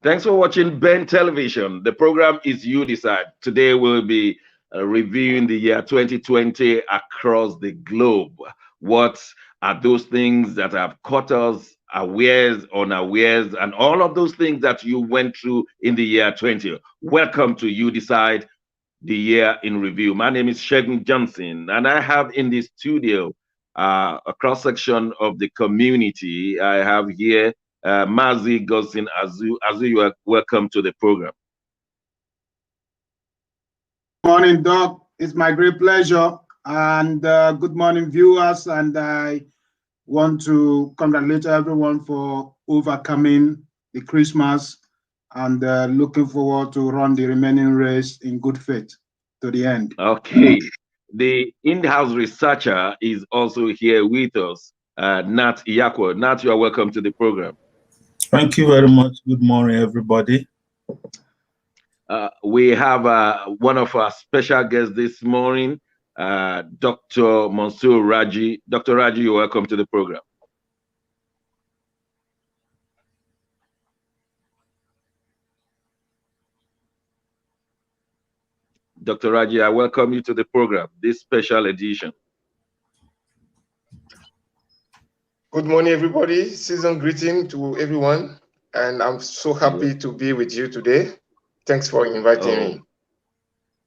Thanks for watching Ben Television. The program is You Decide. Today we'll be reviewing the year 2020 across the globe. What are those things that have caught us awares, unawares, and all of those things that you went through in the year 20? Welcome to You Decide, the year in review. My name is Shegun Johnson, and I have in the studio a cross section of the community. I have here Mazi Gosin Azu. Azu, you are welcome to the program. Morning, Doc. It's my great pleasure. And good morning, viewers. And I want to congratulate everyone for overcoming the Christmas and looking forward to run the remaining race in good faith to the end. Okay. The in-house researcher is also here with us, Nat Iyakwa. Nat, you are welcome to the program. Thank you very much. Good morning, everybody. We have one of our special guests this morning, Dr. Mansoor Raji. Dr. Raji, you're welcome to the program. Dr. Raji, I welcome you to the program, this special edition. Good morning, everybody. Season greeting to everyone. And I'm so happy to be with you today. Thanks for inviting me.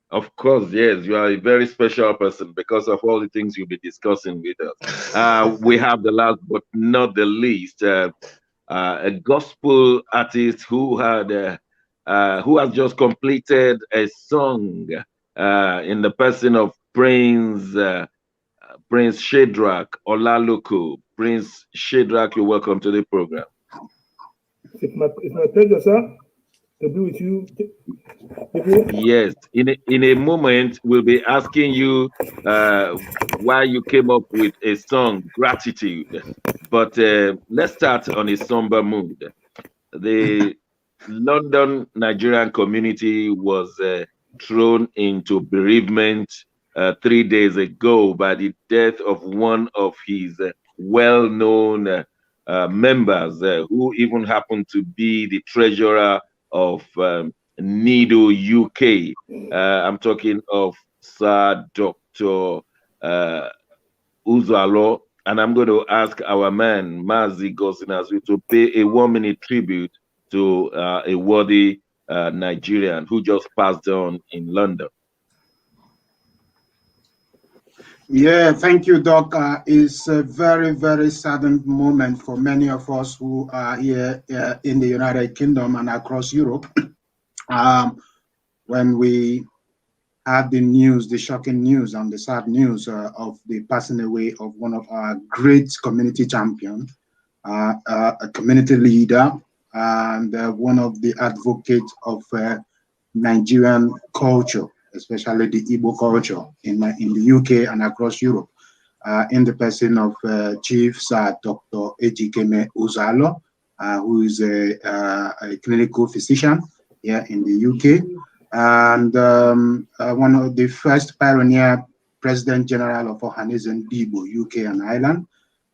Of course, yes, you are a very special person because of all the things you'll be discussing with us. We have the last but not the least, a gospel artist who has just completed a song in the person of Prince Shadrach Olaluku. Prince Shadrach, you're welcome to the program. It's my pleasure, sir, to be with you. Yes, in a moment, we'll be asking you why you came up with a song, Gratitude. But let's start on a somber mood. The London Nigerian community was thrown into bereavement 3 days ago by the death of one of his well-known members who even happened to be the treasurer of NIDO UK. I'm talking of Sir Dr. Uzalo, and I'm going to ask our man Mazi Gosin Azu to pay a 1-minute tribute to a worthy Nigerian who just passed on in London. Yeah, thank you, Doc. It's a very, very saddened moment for many of us who are here in the United Kingdom and across Europe. When we had the news, the shocking news and the sad news of the passing away of one of our great community champions, a community leader, and one of the advocates of Nigerian culture, especially the Igbo culture in the UK and across Europe, in the person of Chief Sir Dr. Ejikeme Uzalo, who is a clinical physician here in the UK, and one of the first pioneer President General of Ohanese Ndigbo, UK and Ireland,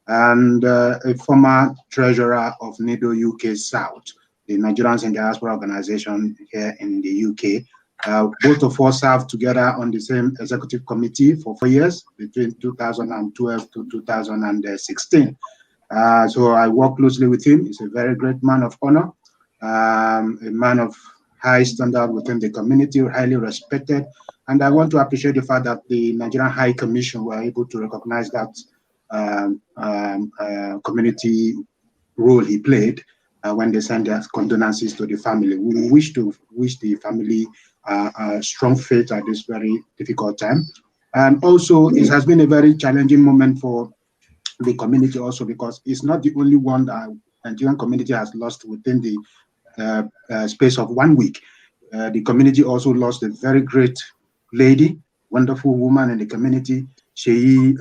and a former treasurer of NIDO UK South, the Nigerians in Diaspora organization here in the UK. Both of us served together on the same executive committee for 4 years, between 2012 to 2016. So I work closely with him. He's a very great man of honor, a man of high standard within the community, highly respected. And I want to appreciate the fact that the Nigerian High Commission were able to recognize that community role he played when they sent their condolences to the family. We wish the family strong faith at this very difficult time. And also, it has been a very challenging moment for the community also, because it's not the only one that Nigerian community has lost within the space of 1 week. The community also lost a very great lady, wonderful woman in the community, Sheyi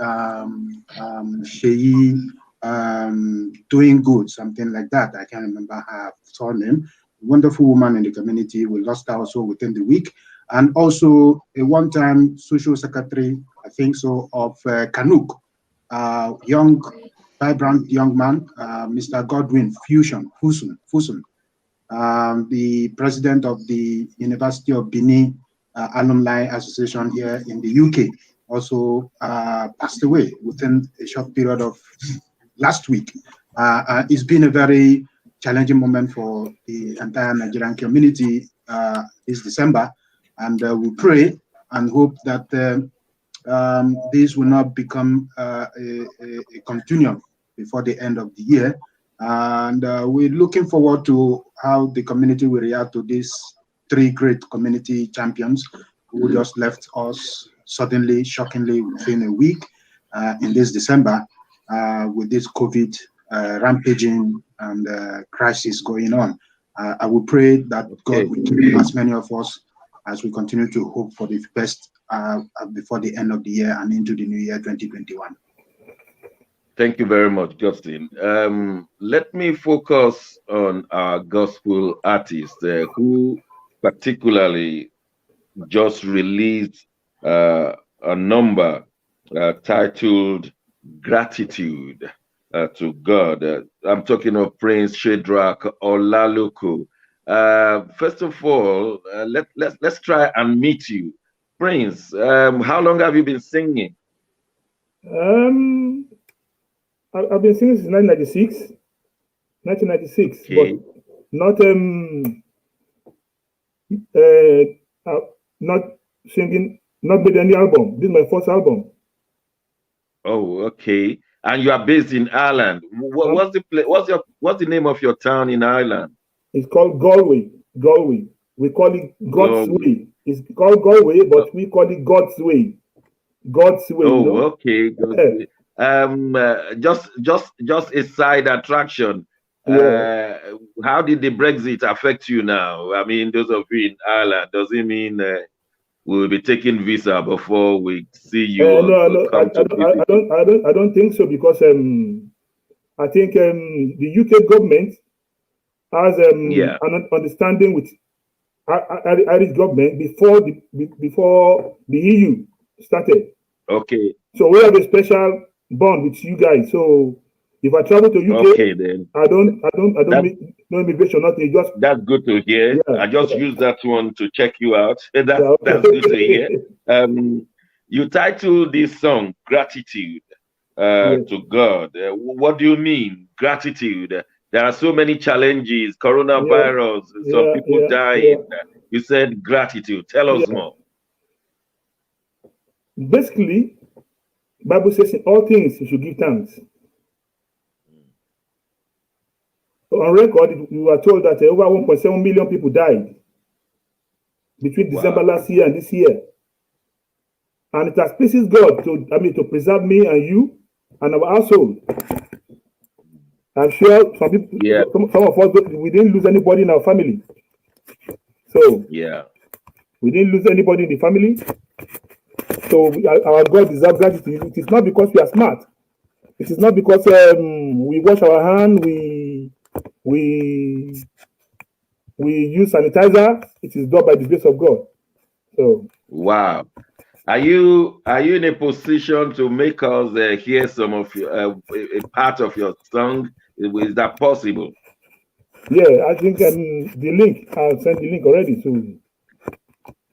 Doing Good, something like that. I can't remember her surname. Wonderful woman in the community. We lost her also within the week. And also a one-time social secretary, I think so, of Kanuk, young, vibrant young man, Mr. Godwin Fuson. The president of the University of Benin Alumni Association here in the UK also passed away within a short period of last week. It's been a very challenging moment for the entire Nigerian community this December, and we pray and hope that this will not become a continuum before the end of the year. And we're looking forward to how the community will react to these three great community champions who just left us suddenly, shockingly, within a week in this December with this COVID rampaging and crisis going on. I will pray that God will keep as many of us as we continue to hope for the best before the end of the year and into the new year 2021. Thank you very much, Justin. Let me focus on our gospel artist who particularly just released a number titled Gratitude to God. I'm talking of Prince Shadrach Olaluku. First of all, let's try and meet you. Prince, how long have you been singing? I've been singing since 1996, Okay. but not singing, not made any album. This is my first album. Oh, okay. And you are based in Ireland. What's the name of your town in Ireland? It's called Galway. Galway. We call it God's Way. It's called Galway, but we call it God's Way. God's Way. Oh, you know? okay. Good. Just a side attraction. Yeah. How did the Brexit affect you now? I mean, those of you in Ireland, does it mean we'll be taking visa before we see you? No, I don't think so, because I think the UK government has an understanding with Irish government before the EU started. Okay. So we have a special bond with you guys. So if I travel to UK, okay, then I don't make no immigration, nothing. Just that's good to hear. Yeah, I just use that one to check you out. That's okay. good to hear. You titled this song "Gratitude" to God. What do you mean, gratitude? There are so many challenges, coronavirus, some people dying. You said gratitude. Tell us more. Basically, Bible says in all things you should give thanks. On record, we were told that over 1.7 million people died between December last year and this year. And it has pleased God to preserve me and you and our household. I'm sure some people, some of us, we didn't lose anybody in our family. So we didn't lose anybody in the family. So our God deserves gratitude. It is not because we are smart. It is not because we wash our hands, we use sanitizer. It is done by the grace of God. So wow. Are you in a position to make us hear some of your, a part of your song? Is that possible? Yeah, I think the link, I'll send the link already. So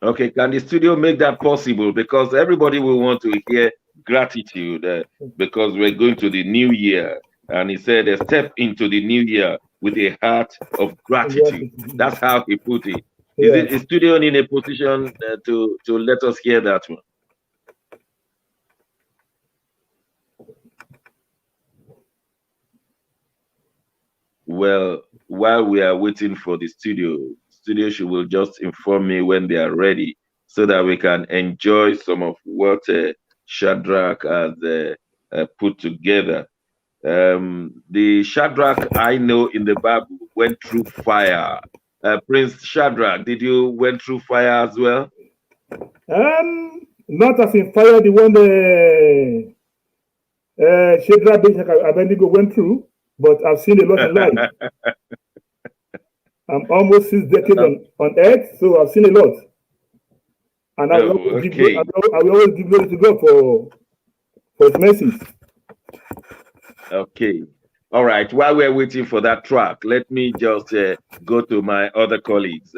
okay, can the studio make that possible? Because everybody will want to hear gratitude because we're going to the new year. And he said, step into the new year with a heart of gratitude. That's how he put it. Is it a studio in a position to let us hear that one? Well, while we are waiting for the studio will just inform me when they are ready so that we can enjoy some of what Shadrach has put together. The Shadrach I know in the Bible went through fire. Prince Shadrach, did you went through fire as well? Not as in fire, the one Shadrach Abednego went through, but I've seen a lot in life. I'm almost 6 decades on earth, so I've seen a lot. And I will always give glory to God for his mercies. Okay. All right. While we're waiting for that track, let me just go to my other colleagues.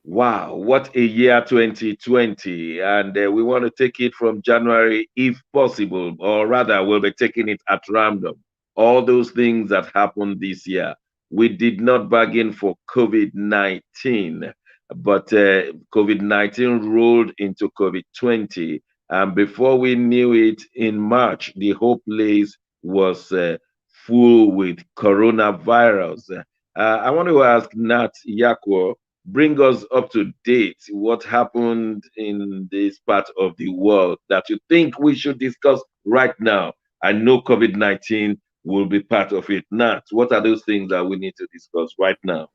Wow, what a year 2020. And we want to take it from January if possible, or rather, we'll be taking it at random. All those things that happened this year. We did not bargain for COVID-19, but COVID-19 rolled into COVID-20. And before we knew it, in March, the whole place was full with coronavirus. I want to ask Nat Yakwo, bring us up to date. What happened in this part of the world that you think we should discuss right now? I know COVID-19 will be part of it. Nat, what are those things that we need to discuss right now?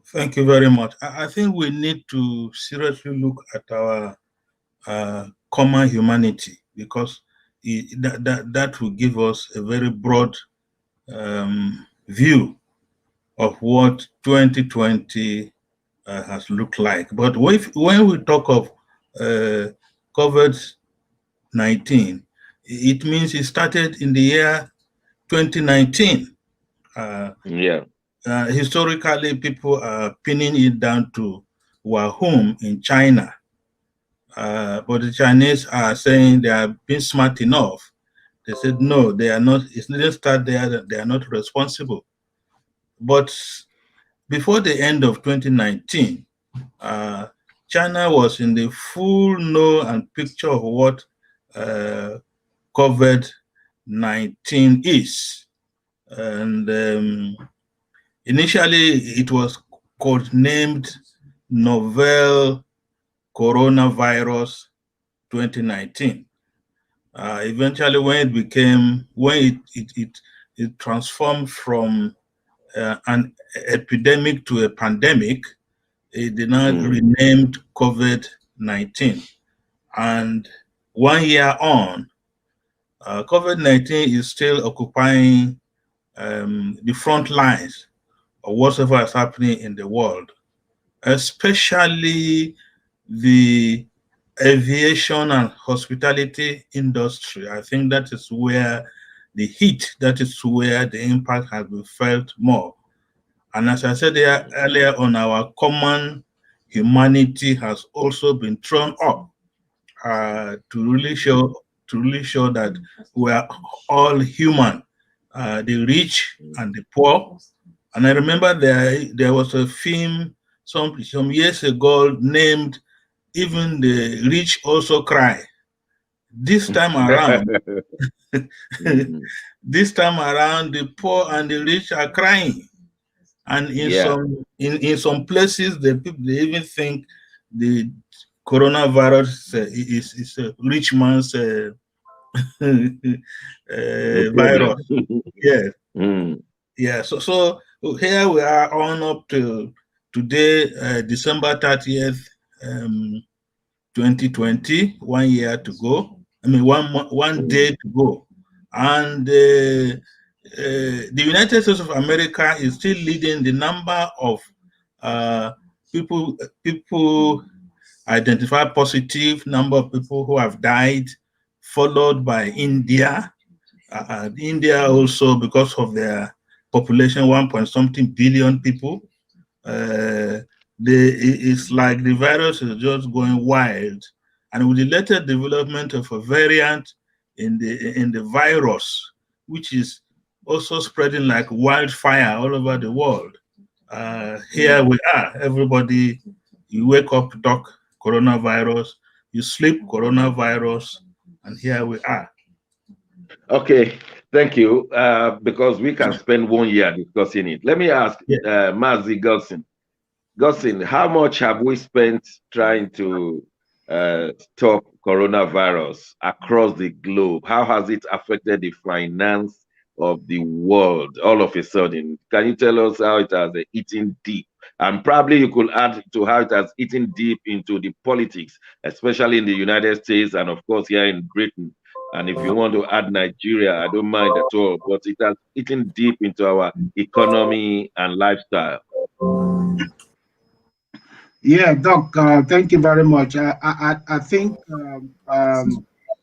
Thank you very much. I think we need to seriously look at our common humanity, because that will give us a very broad view of what 2020 has looked like. But when we talk of COVID-19, it means it started in the year 2019. Historically, people are pinning it down to Wuhan in China. But the Chinese are saying they have been smart enough. They said, no, they are not. It didn't start there. They are not responsible. But before the end of 2019, China was in the full know and picture of what COVID-19 is. And initially, it was codenamed Novel Coronavirus 2019. Eventually, when it transformed from an epidemic to a pandemic, it did not renamed COVID-19. And 1 year on, COVID-19 is still occupying the front lines of whatever is happening in the world, especially the aviation and hospitality industry. I think that is where the heat, that is where the impact has been felt more. And as I said earlier on, our common humanity has also been thrown up to really show that we are all human, the rich and the poor. And I remember there was a film some years ago named "Even the Rich Also Cry." This time around, the poor and the rich are crying. And in some places, the people, they even think the coronavirus is a rich man's virus. Yeah. Yeah. So here we are on up to today, December 30th, 2020, 1 year to go. I mean, one day to go. And the United States of America is still leading the number of people identified positive, number of people who have died, followed by India. India also, because of their population, 1-point-something billion people. It's like the virus is just going wild. And with the latest development of a variant in the virus, which is also spreading like wildfire all over the world. Here we are, everybody, you wake up, talk coronavirus, you sleep coronavirus, and here we are. Okay, thank you. Because we can spend 1 year discussing it. Let me ask Mazi Gossin. Gossin, how much have we spent trying to stop coronavirus across the globe? How has it affected the finance of the world all of a sudden? Can you tell us how it has eaten deep? And probably you could add to how it has eaten deep into the politics, especially in the United States and of course here in Britain. And if you want to add Nigeria, I don't mind at all, but it has eaten deep into our economy and lifestyle. Yeah, Doc, thank you very much. I think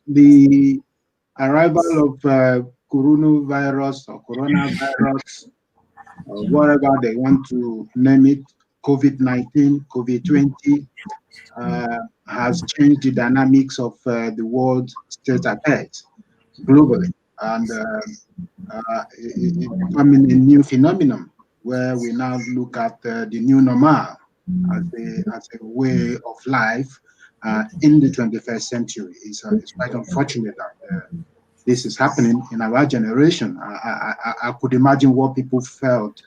the arrival of coronavirus or coronavirus or whatever they want to name it, COVID-19, COVID-20, has changed the dynamics of the world state affairs globally, and it's becoming a new phenomenon where we now look at the new normal as a way of life in the 21st century. It's quite unfortunate that this is happening in our generation. I could imagine what people felt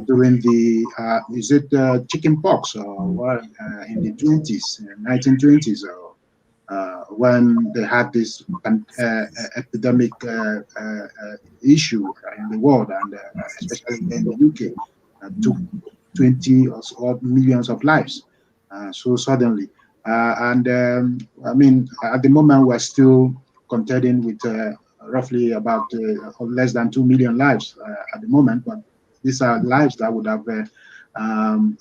during the, is it chicken pox or what, in the 20s, 1920s, or when they had this epidemic issue in the world, and especially in the UK, took 20 or so millions of lives so suddenly. I mean, at the moment, we're still contending with roughly about less than 2 million lives at the moment, but these are lives that would have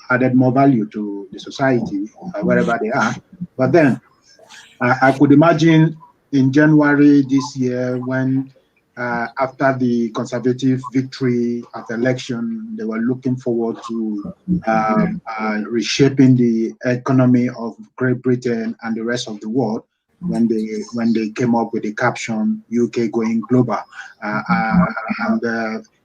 added more value to the society wherever they are. But then I could imagine in January this year, when after the Conservative victory at the election, they were looking forward to reshaping the economy of Great Britain and the rest of the world, when they came up with the caption "UK going global," and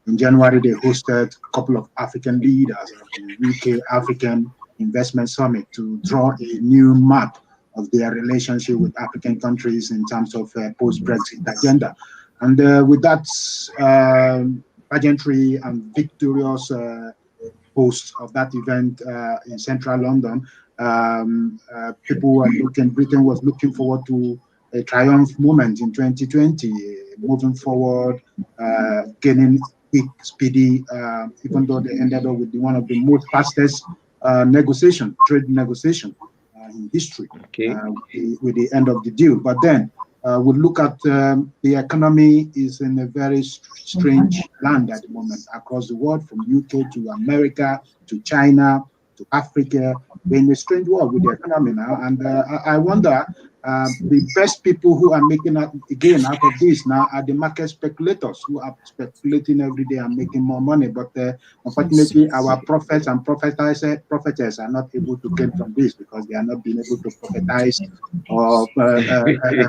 in January they hosted a couple of African leaders at the UK African Investment Summit to draw a new map of their relationship with African countries in terms of post-Brexit agenda. And with that pageantry and victorious host of that event in central London, people were Britain was looking forward to a triumph moment in 2020, moving forward, gaining quick, speedy, even though they ended up with one of the most fastest trade negotiation in history, with the end of the deal. But then we look at the economy is in a very strange land at the moment across the world, from UK to America to China to Africa. We're in a strange world with the economy now, and I wonder, the best people who are making out of this now are the market speculators who are speculating every day and making more money. But unfortunately, our prophets and prophetess are not able to gain from this, because they are not being able to prophetize or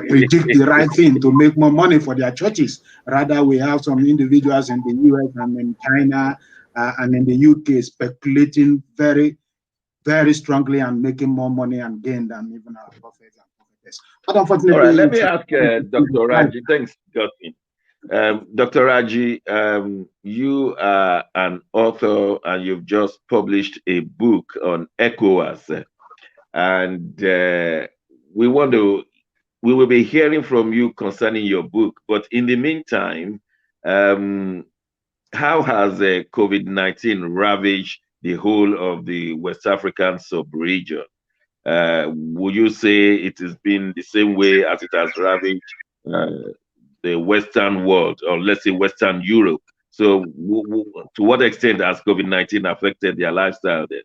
predict the right thing to make more money for their churches. Rather, we have some individuals in the US and in China and in the UK speculating very, very strongly and making more money and gain than even our prophets and prophetess. But unfortunately, all right, let me ask Dr. Raji. Thanks, Justin. Dr. Raji, you are an author and you've just published a book on ECOWAS, and we will be hearing from you concerning your book. But in the meantime, how has COVID-19 ravaged the whole of the West African sub-region? Would you say it has been the same way as it has ravaged the Western world, or let's say Western Europe? So to what extent has COVID-19 affected their lifestyle then?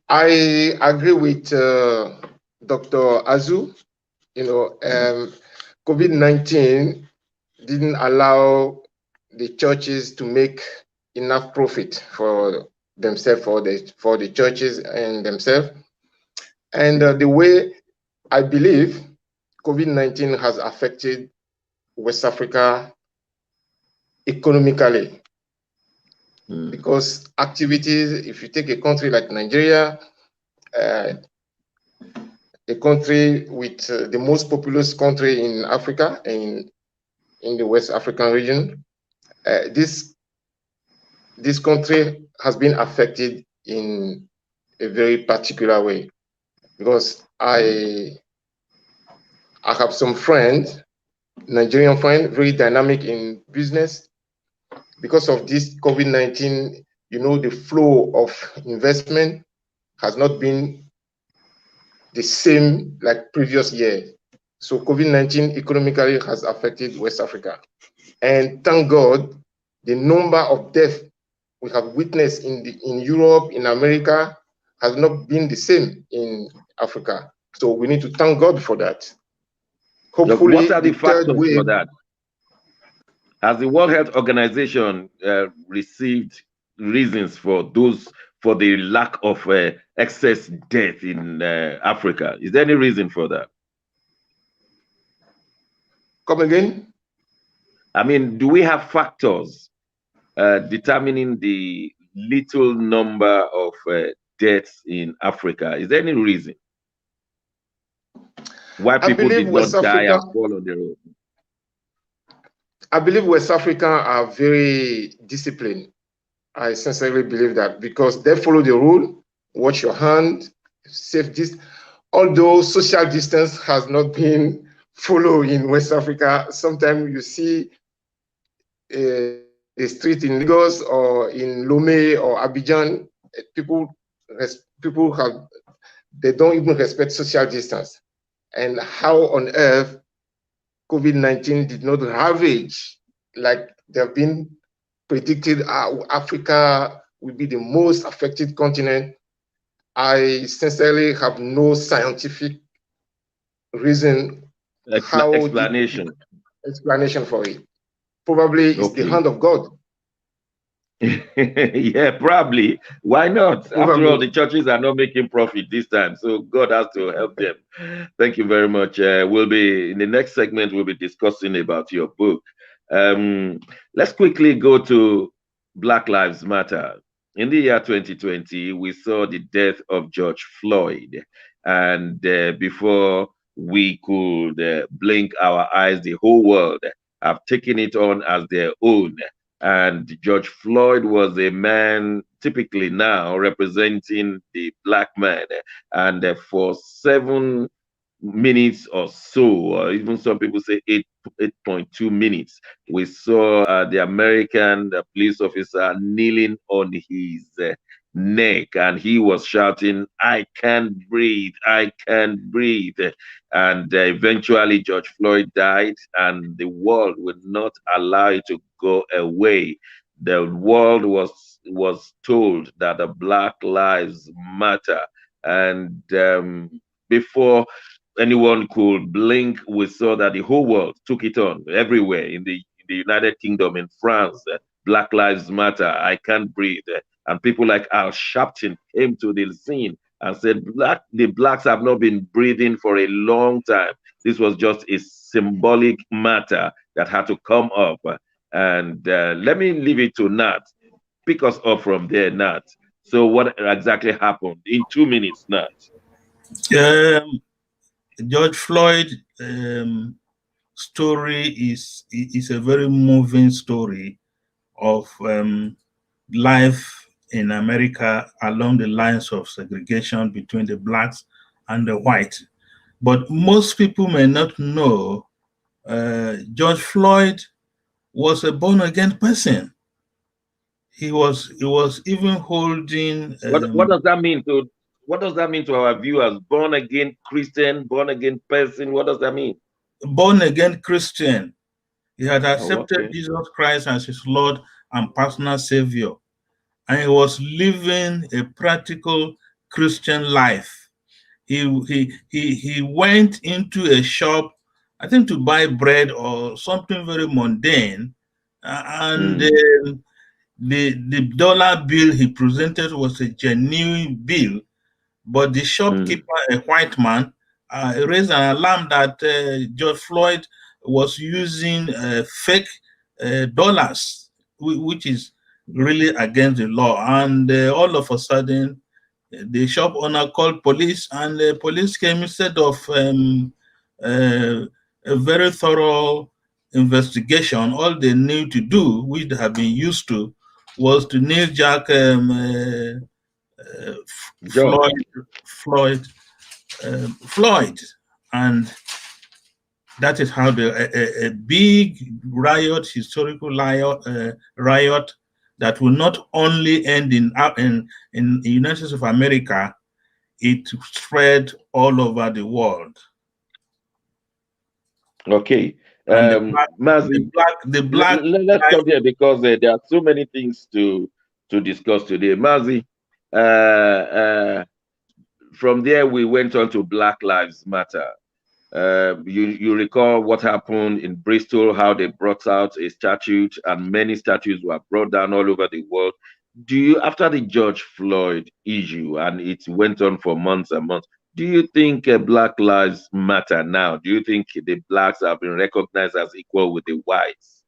I agree with Dr. Azu. You know, COVID-19 didn't allow the churches to make enough profit for themselves, for the churches and themselves. And the way I believe COVID-19 has affected West Africa economically, because activities, if you take a country like Nigeria, a country with the most populous country in Africa, in the West African region, this country has been affected in a very particular way, because I have some friends, Nigerian friends, very dynamic in business. Because of this COVID-19, you know, the flow of investment has not been the same like previous years. So COVID-19 economically has affected West Africa. And thank God, the number of deaths we have witnessed in Europe, in America, has not been the same in Africa. So we need to thank God for that. hopefully what are the the third factors wave. for that? Has the World Health Organization received reasons for the lack of excess death in Africa? Is there any reason for that? Come again? I mean, do we have factors determining the little number of deaths in Africa? Is there any reason why people did not die and fall on the road? I believe West Africa are very disciplined. I sincerely believe that, because they follow the rule, wash your hand, safe distance. Although social distance has not been followed in West Africa, sometimes you see a street in Lagos or in Lomé or Abidjan, people they don't even respect social distance. And how on earth COVID-19 did not ravage like they've been predicted? Africa will be the most affected continent. I sincerely have no scientific reason explanation for it. Probably it's the hand of God. Yeah, probably. Why not? Probably. After all, the churches are not making profit this time, so God has to help them. Thank you very much. We'll be in the next segment. We'll be discussing about your book. Let's quickly go to Black Lives Matter. In the year 2020, we saw the death of George Floyd, and before we could blink our eyes, the whole world have taken it on as their own. And George Floyd was a man typically now representing the black man. And for 7 minutes or so, or even some people say 8.2 minutes, we saw the American police officer kneeling on his neck, and he was shouting, "I can't breathe, I can't breathe." And eventually George Floyd died, and the world would not allow it to go away. The world was told that the Black Lives Matter, and before anyone could blink, we saw that the whole world took it on everywhere. In the United Kingdom, in France, Black Lives Matter, I can't breathe. And people like Al Sharpton came to the scene and said, the blacks have not been breathing for a long time. This was just a symbolic matter that had to come up. And let me leave it to Nat. Pick us up from there, Nat. So what exactly happened in 2 minutes, Nat? George Floyd story is a very moving story of life in America along the lines of segregation between the blacks and the whites. But most people may not know George Floyd was a born-again person. He was even holding. What does that mean to? What does that mean to our viewers? Born again Christian, born again person. What does that mean? Born again Christian. He had accepted Jesus Christ as his Lord and personal Savior, and he was living a practical Christian life. He went into a shop, I think, to buy bread or something very mundane, and the dollar bill he presented was a genuine bill, but the shopkeeper, a white man, raised an alarm that George Floyd was using fake dollars, which is really against the law. And all of a sudden, the shop owner called police, and the police came. Instead of a very thorough investigation, all they knew to do, which they have been used to, was to nail Jack Floyd, and that is how a big riot, historical riot that will not only end in the United States of America, it spread all over the world. Okay. The black. Let's stop there because there are so many things to discuss today. Mazi, from there we went on to Black Lives Matter. You recall what happened in Bristol, how they brought out a statute, and many statues were brought down all over the world. Do you, after the George Floyd issue, and it went on for months and months, do you think Black Lives Matter now? Do you think the blacks have been recognized as equal with the whites?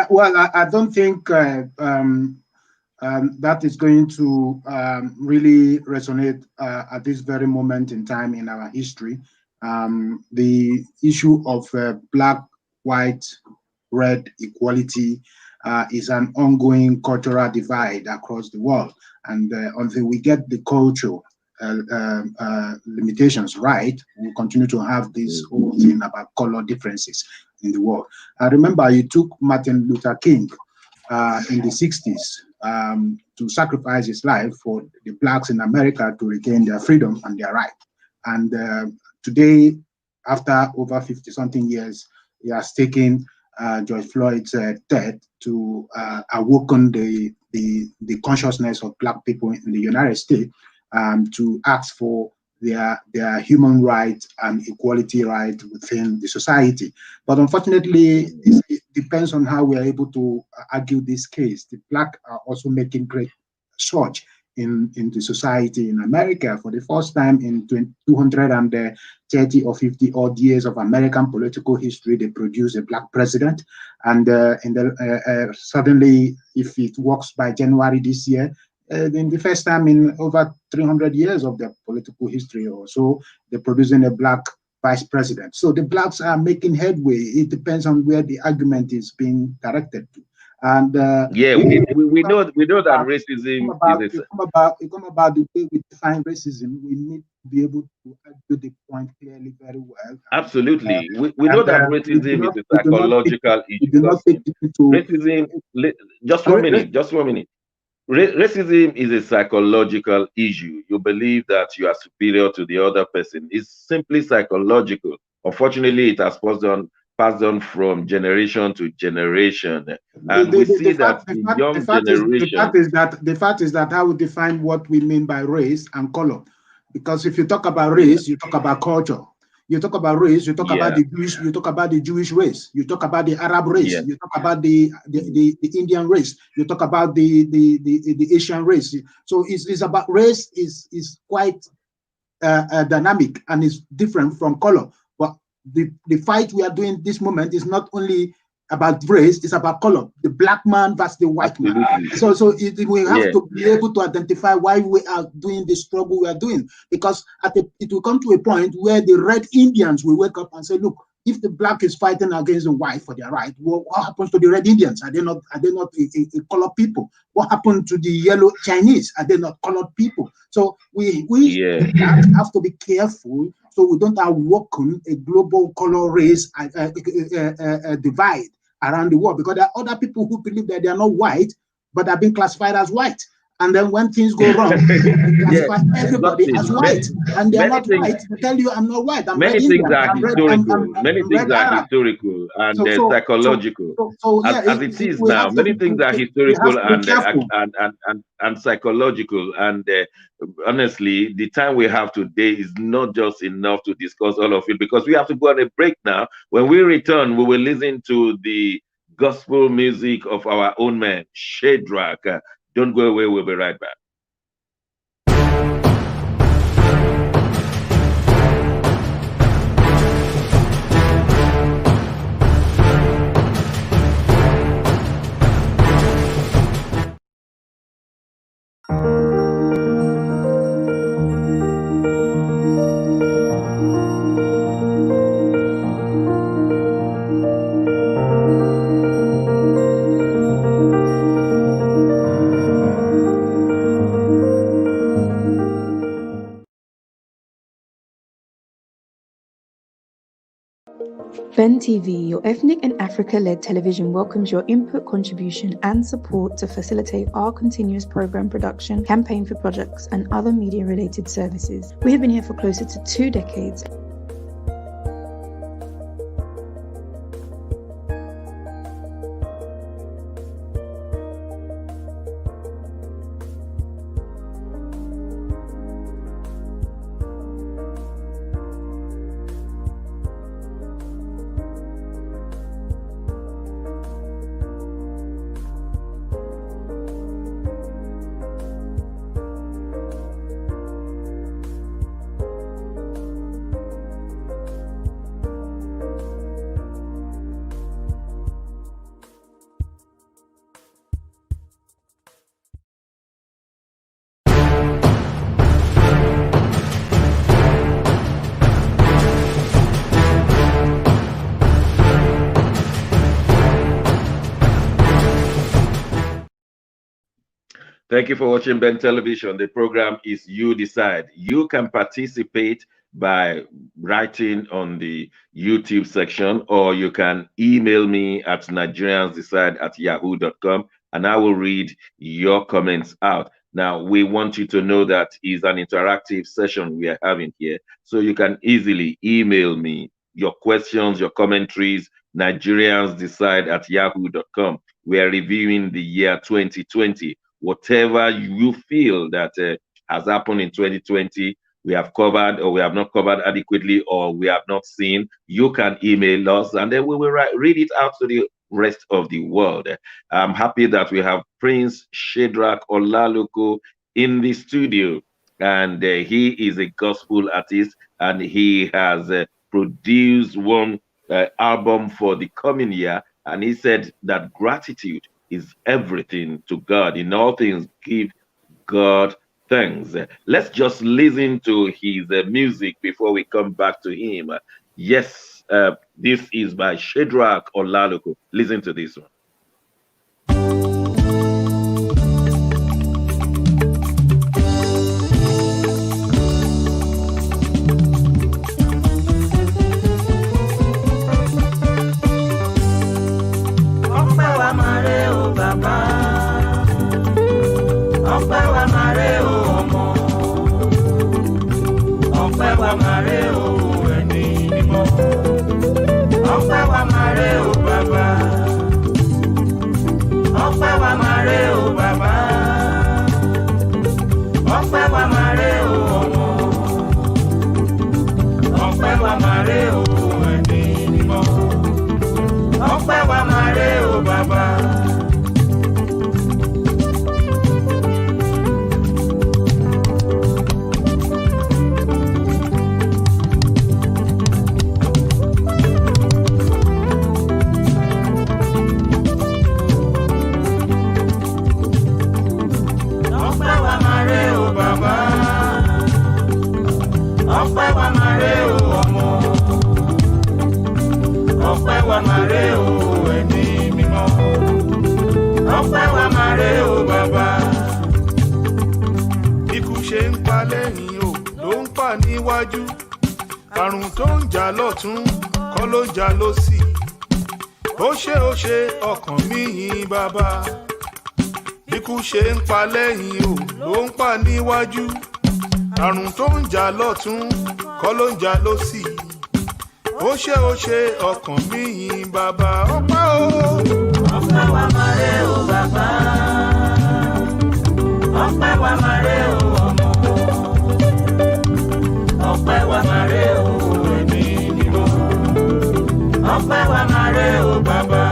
Well, I don't think that is going to really resonate at this very moment in time in our history. The issue of black, white, red equality is an ongoing cultural divide across the world. And until we get the cultural limitations right, we'll continue to have this whole thing about color differences in the world. I remember you took Martin Luther King in the 60s to sacrifice his life for the blacks in America to regain their freedom and their right. And today, after over 50-something years, he has taken George Floyd's death to awaken the consciousness of black people in the United States to ask for their human rights and equality right within the society. But unfortunately, it depends on how we are able to argue this case. The black are also making great surge in the society in America. For the first time in 230 or 50 odd years of American political history, they produce a black president. And suddenly, if it works by January this year, in the first time in over 300 years of their political history or so, they're producing a black vice president. So the blacks are making headway. It depends on where the argument is being directed to. And yeah, we know that racism is about the way we define racism. We need to be able to argue the point clearly very well. Absolutely. We know that racism is a psychological issue. Racism, just 1 minute. Racism is a psychological issue. You believe that you are superior to the other person. It's simply psychological. Unfortunately, it has passed on from generation to generation. And we see that the young generation... The fact is that I would define what we mean by race and color. Because if you talk about race, you talk about culture. You talk about race, you talk about the Jewish, you talk about the Jewish race, you talk about the Arab race, you talk about the Indian race, you talk about the Asian race. So it's about race is quite dynamic and is different from color. But the fight we are doing this moment is not only about race, it's about color. The black man versus the white man. So we have to be able to identify why we are doing the struggle we are doing. Because it will come to a point where the red Indians will wake up and say, look, if the black is fighting against the white for their right, what happens to the red Indians? Are they not a colored people? What happened to the yellow Chinese? Are they not colored people? So we have to be careful so we don't awaken a global color race divide around the world, because there are other people who believe that they are not white, but are being classified as white. And then when things go wrong, they classify everybody as white. And they are not white. They tell you, I'm not white. Many things are historical. Many things are historical and psychological. As it is now, many things are historical and psychological. And honestly, the time we have today is not just enough to discuss all of it, because we have to go on a break now. When we return, we will listen to the gospel music of our own man, Shadrach. Don't go away, we'll be right back. Ben TV, your ethnic and Africa-led television, welcomes your input, contribution and support to facilitate our continuous program production, campaign for projects and other media-related services. We have been here for closer to 2 decades. Thank you for watching Ben Television. The program is You Decide. You can participate by writing on the YouTube section, or you can email me at nigeriansdecide@yahoo.com, and I will read your comments out. Now, we want you to know that it's an interactive session we are having here, so you can easily email me your questions, your commentaries, nigeriansdecide@yahoo.com. We are reviewing the year 2020. Whatever you feel that has happened in 2020, we have covered or we have not covered adequately, or we have not seen, you can email us and then we will read it out to the rest of the world. I'm happy that we have Prince Shedrack Olaluko in the studio, and he is a gospel artist, and he has produced one album for the coming year, and he said that gratitude is everything to God. In all things, give God thanks. Let's just listen to his music before we come back to him. Yes, this is by Shedrack Olaluko. Listen to this one. níwájú àrùn tó ń jà lọ́tún kọ́ ló ń jà lósì ó ṣe ọkàn mi yìn bàbá ikú ṣe ń pa lẹ́yìn o ló ń pa níwájú àrùn tó ń jà lọ́tún kọ́ ló ń jà lósì ó ṣe ọkàn mi yìn bàbá ọpẹ́ o. ọpẹ́ wa máa rẹ o bàbá ọpẹ́ wa máa rẹ o ọmọ ọpẹ́ wa máa rẹ o ẹ̀mí mímọ́ ọpẹ́ wa máa rẹ o bàbá.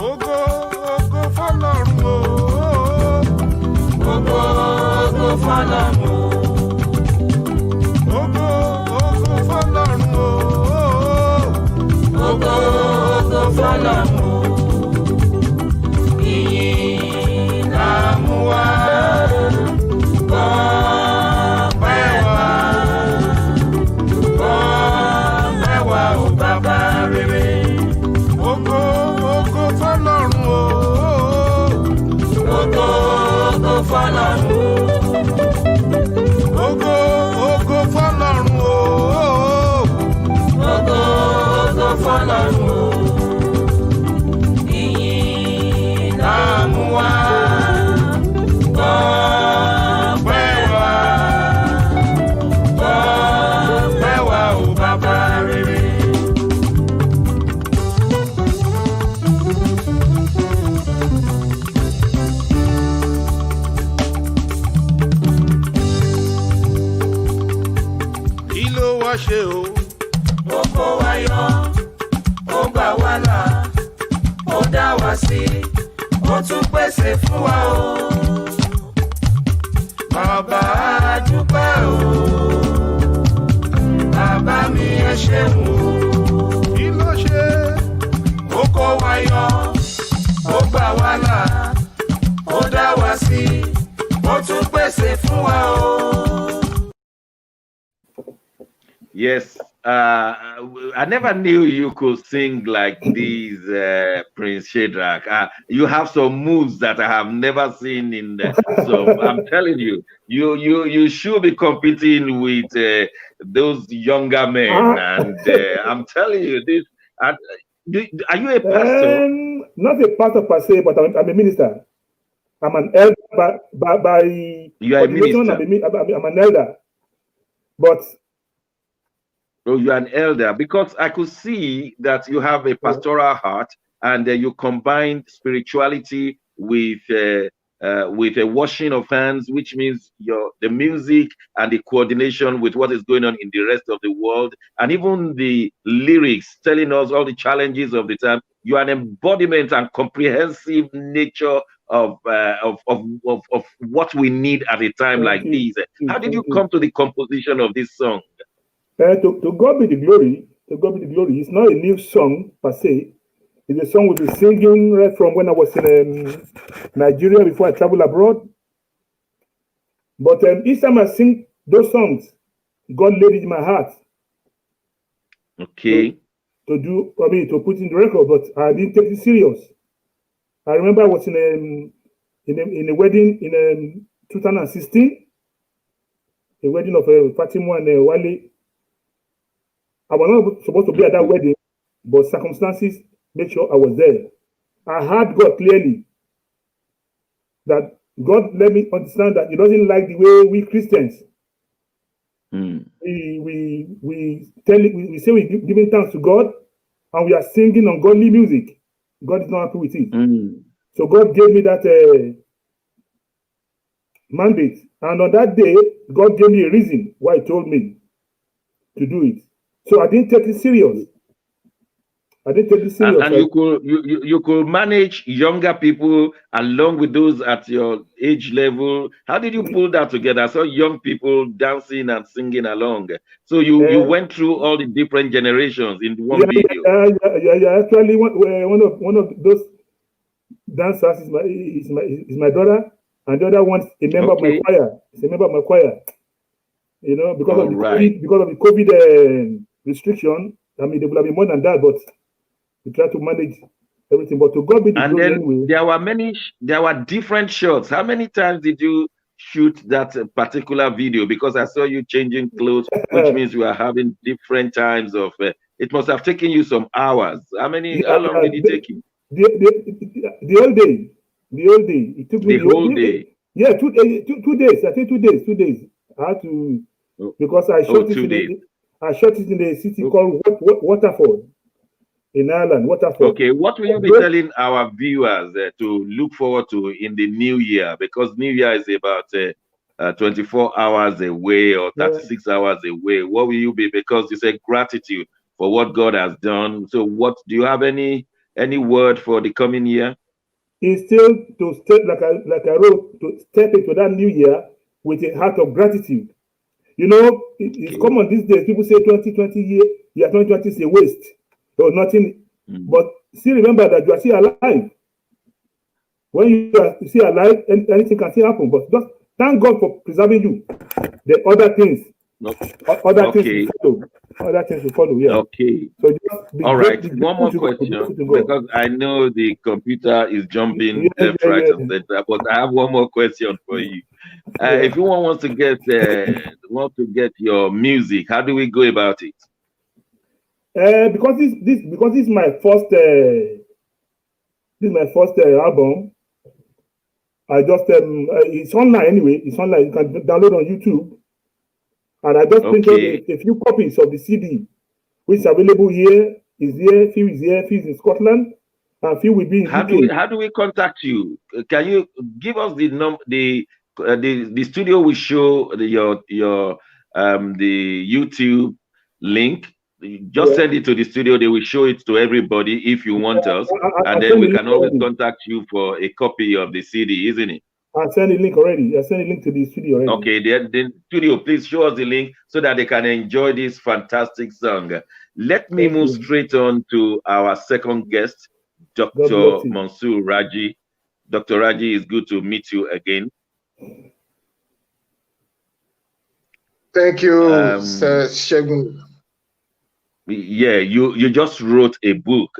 Ògo ògo fọ́lọ́run o ògo ògo fọ́lọ́run o ògo ògo fọ́lọ́run o ògo ògo fọ́lọ́run o ìyìn la mú wá ọpẹ́ wa o bàbá rere ògo ògo fọ́lọ́run o ògo ògo fọ́lọ́run o ògo ògo fọ́lọ́run o ògo ògo fọ́lọ́run o ìyìn la mú wá ọpẹ́ wa o bàbá rere. Kí ló wá ṣe o? Ó kó wa yọ, ó gbà wá là, ó dá wa sí, ó tún pèsè fún wa o. Bàbá a dúpẹ́ o, bàbá mi ẹ ṣeun o. Kí ló ṣe? Ó kó wa yọ, ó gbà wá là, ó dá wa sí, ó tún pèsè fún wa o. Yes, I never knew you could sing like these, Prince Shadrach. You have some moves that I have never seen in some. I'm telling you, you should be competing with those younger men. And I'm telling you this. Uh, are you a pastor? Not a pastor per se, but I'm a minister. I'm an elder by You are a ordination. minister. I'm an elder, but Oh, you are an elder, because I could see that you have a pastoral heart, and you combine spirituality with a washing of hands, which means the music and the coordination with what is going on in the rest of the world, and even the lyrics telling us all the challenges of the time. You are an embodiment and comprehensive nature of what we need at a time like this. How did you come to the composition of this song? To God be the glory. To God be the glory. It's not a new song per se. It's a song we've been singing right from when I was in Nigeria before I traveled abroad. But each time I sing those songs, God laid it in my heart. Okay. To put in the record, but I didn't take it serious. I remember I was in a wedding in 2016, a wedding of Fatima and Wale. I was not supposed to be at that wedding, but circumstances made sure I was there. I heard God clearly, that God let me understand that He doesn't like the way we Christians we say we're giving thanks to God, and we are singing ungodly music. God is not happy with it. So God gave me that mandate, and on that day, God gave me a reason why He told me to do it. So I didn't take it serious. And you could manage younger people along with those at your age level. How did you pull that together? I saw young people dancing and singing along. So you went through all the different generations in one video. Yeah. Actually, one of those dancers is my daughter, and the other one's a member of my choir. It's a member of my choir. You know, because of the COVID restriction. I mean, there would have been more than that, but we try to manage everything. But to God be the glory anyway. There were different shots. How many times did you shoot that particular video? Because I saw you changing clothes, which means you are having different times of. It must have taken you some hours. How long did it take you? The whole day. It took me the whole day. Yeah, 2 days. I think 2 days. 2 days. I had to because I shot it in a city called Waterford in Ireland. Waterford. Okay, what will you be telling our viewers to look forward to in the new year? Because New Year is about 24 hours away or 36 hours away. What will you be? Because you said gratitude for what God has done. So, what do you have any word for the coming year? It's still to step like I wrote, to step into that new year with a heart of gratitude. You know, it's common these days. People say 2020 year 2020 is a waste or nothing. But still remember that you are still alive. When you are still alive, anything can still happen. But just thank God for preserving you. The other things, things will follow. Other things will follow. Yeah. Okay. So just all right. One more question, because I know the computer is jumping left, right, and center. But I have one more question for you. If you want to get your music, how do we go about it? Because this is my first album. I just it's online anyway. It's online. You can download on YouTube. And I just printed a few copies of the CD, which is available here. Is here. Few is here. Few is in Scotland, and few will be in UK. How do we contact you? Can you give us the studio will show your the YouTube link. Just send it to the studio. They will show it to everybody if you want us, and then we can always contact you for a copy of the CD, isn't it? I sent a link already. I sent a link to the studio already. Okay, the studio, please show us the link so that they can enjoy this fantastic song. Let me move straight on to our second guest, Dr. Mansour Raji. Dr. Raji, it's good to meet you again. Thank you, Sir Segun. Yeah, you just wrote a book,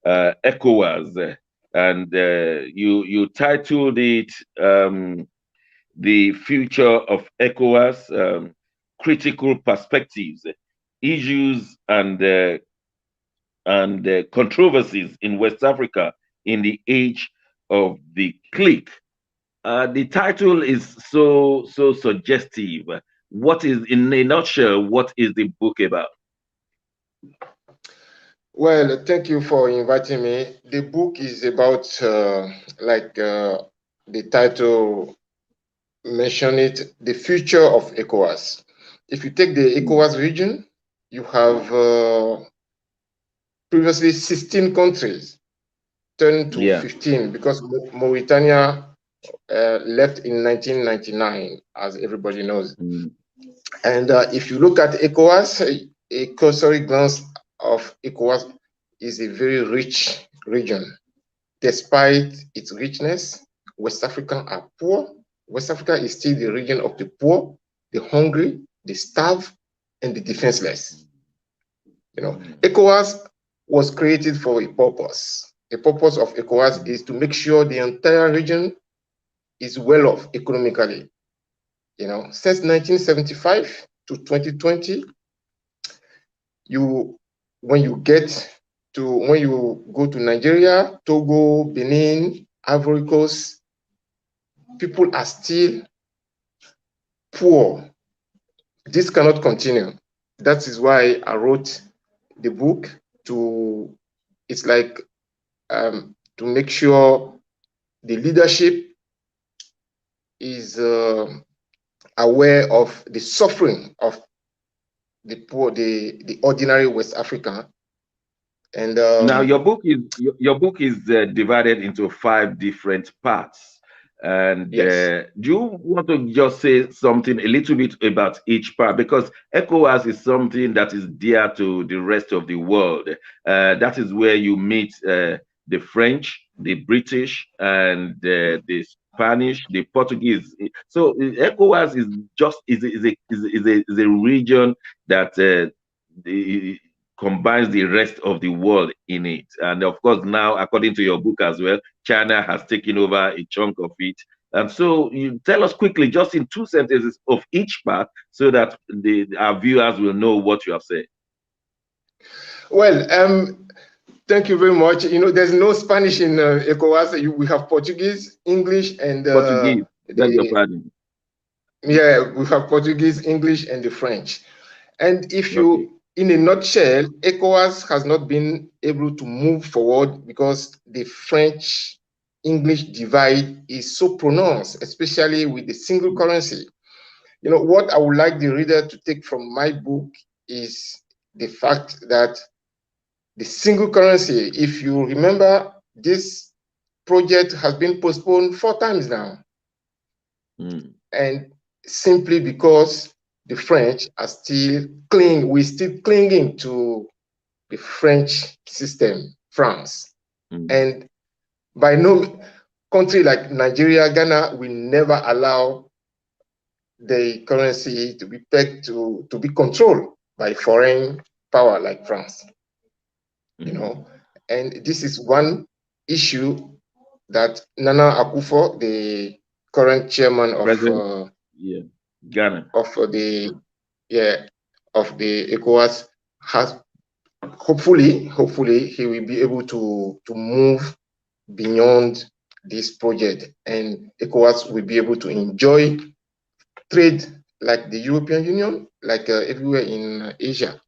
ECOWAS, and you titled it "The Future of ECOWAS: Critical Perspectives, Issues, and Controversies in West Africa in the Age of the Click." The title is so suggestive. What is, in a nutshell, what is the book about? Well, thank you for inviting me. The book is about, the title mention it, the future of ECOWAS. If you take the ECOWAS region, you have previously 16 countries turned to 15 because Mauritania left in 1999, as everybody knows. And if you look at ECOWAS, a cursory glance of ECOWAS is a very rich region. Despite its richness, West Africans are poor. West Africa is still the region of the poor, the hungry, the starved, and the defenseless. You know, ECOWAS was created for a purpose. The purpose of ECOWAS is to make sure the entire region is well off economically. You know, since 1975 to 2020, when you go to Nigeria, Togo, Benin, Ivory Coast, people are still poor. This cannot continue. That is why I wrote the book to make sure the leadership is aware of the suffering of the poor, the ordinary West African. And now your book is divided into 5 different parts. And yes. Do you want to just say something a little bit about each part? Because ECOWAS is something that is dear to the rest of the world. That is where you meet the French, the British, and the Spanish, the Portuguese. So ECOWAS is a region that combines the rest of the world in it. And of course, now, according to your book as well, China has taken over a chunk of it. And so you tell us quickly, just in 2 sentences of each part, so that our viewers will know what you have said. Well, thank you very much. You know, there's no Spanish in ECOWAS. We have Portuguese, English, and Portuguese. Beg your pardon. Yeah, we have Portuguese, English, and the French. And if you, in a nutshell, ECOWAS has not been able to move forward because the French-English divide is so pronounced, especially with the single currency. You know, what I would like the reader to take from my book is the fact that the single currency, if you remember, this project has been postponed 4 times now. And simply because the French are we're still clinging to the French system, France. And by no country like Nigeria, Ghana will never allow the currency to be pegged to be controlled by foreign power like France. You know, and this is one issue that Nana Akufo, the current chairman of Ghana, of the ECOWAS, has hopefully he will be able to move beyond this project, and ECOWAS will be able to enjoy trade like the European Union, like everywhere in Asia.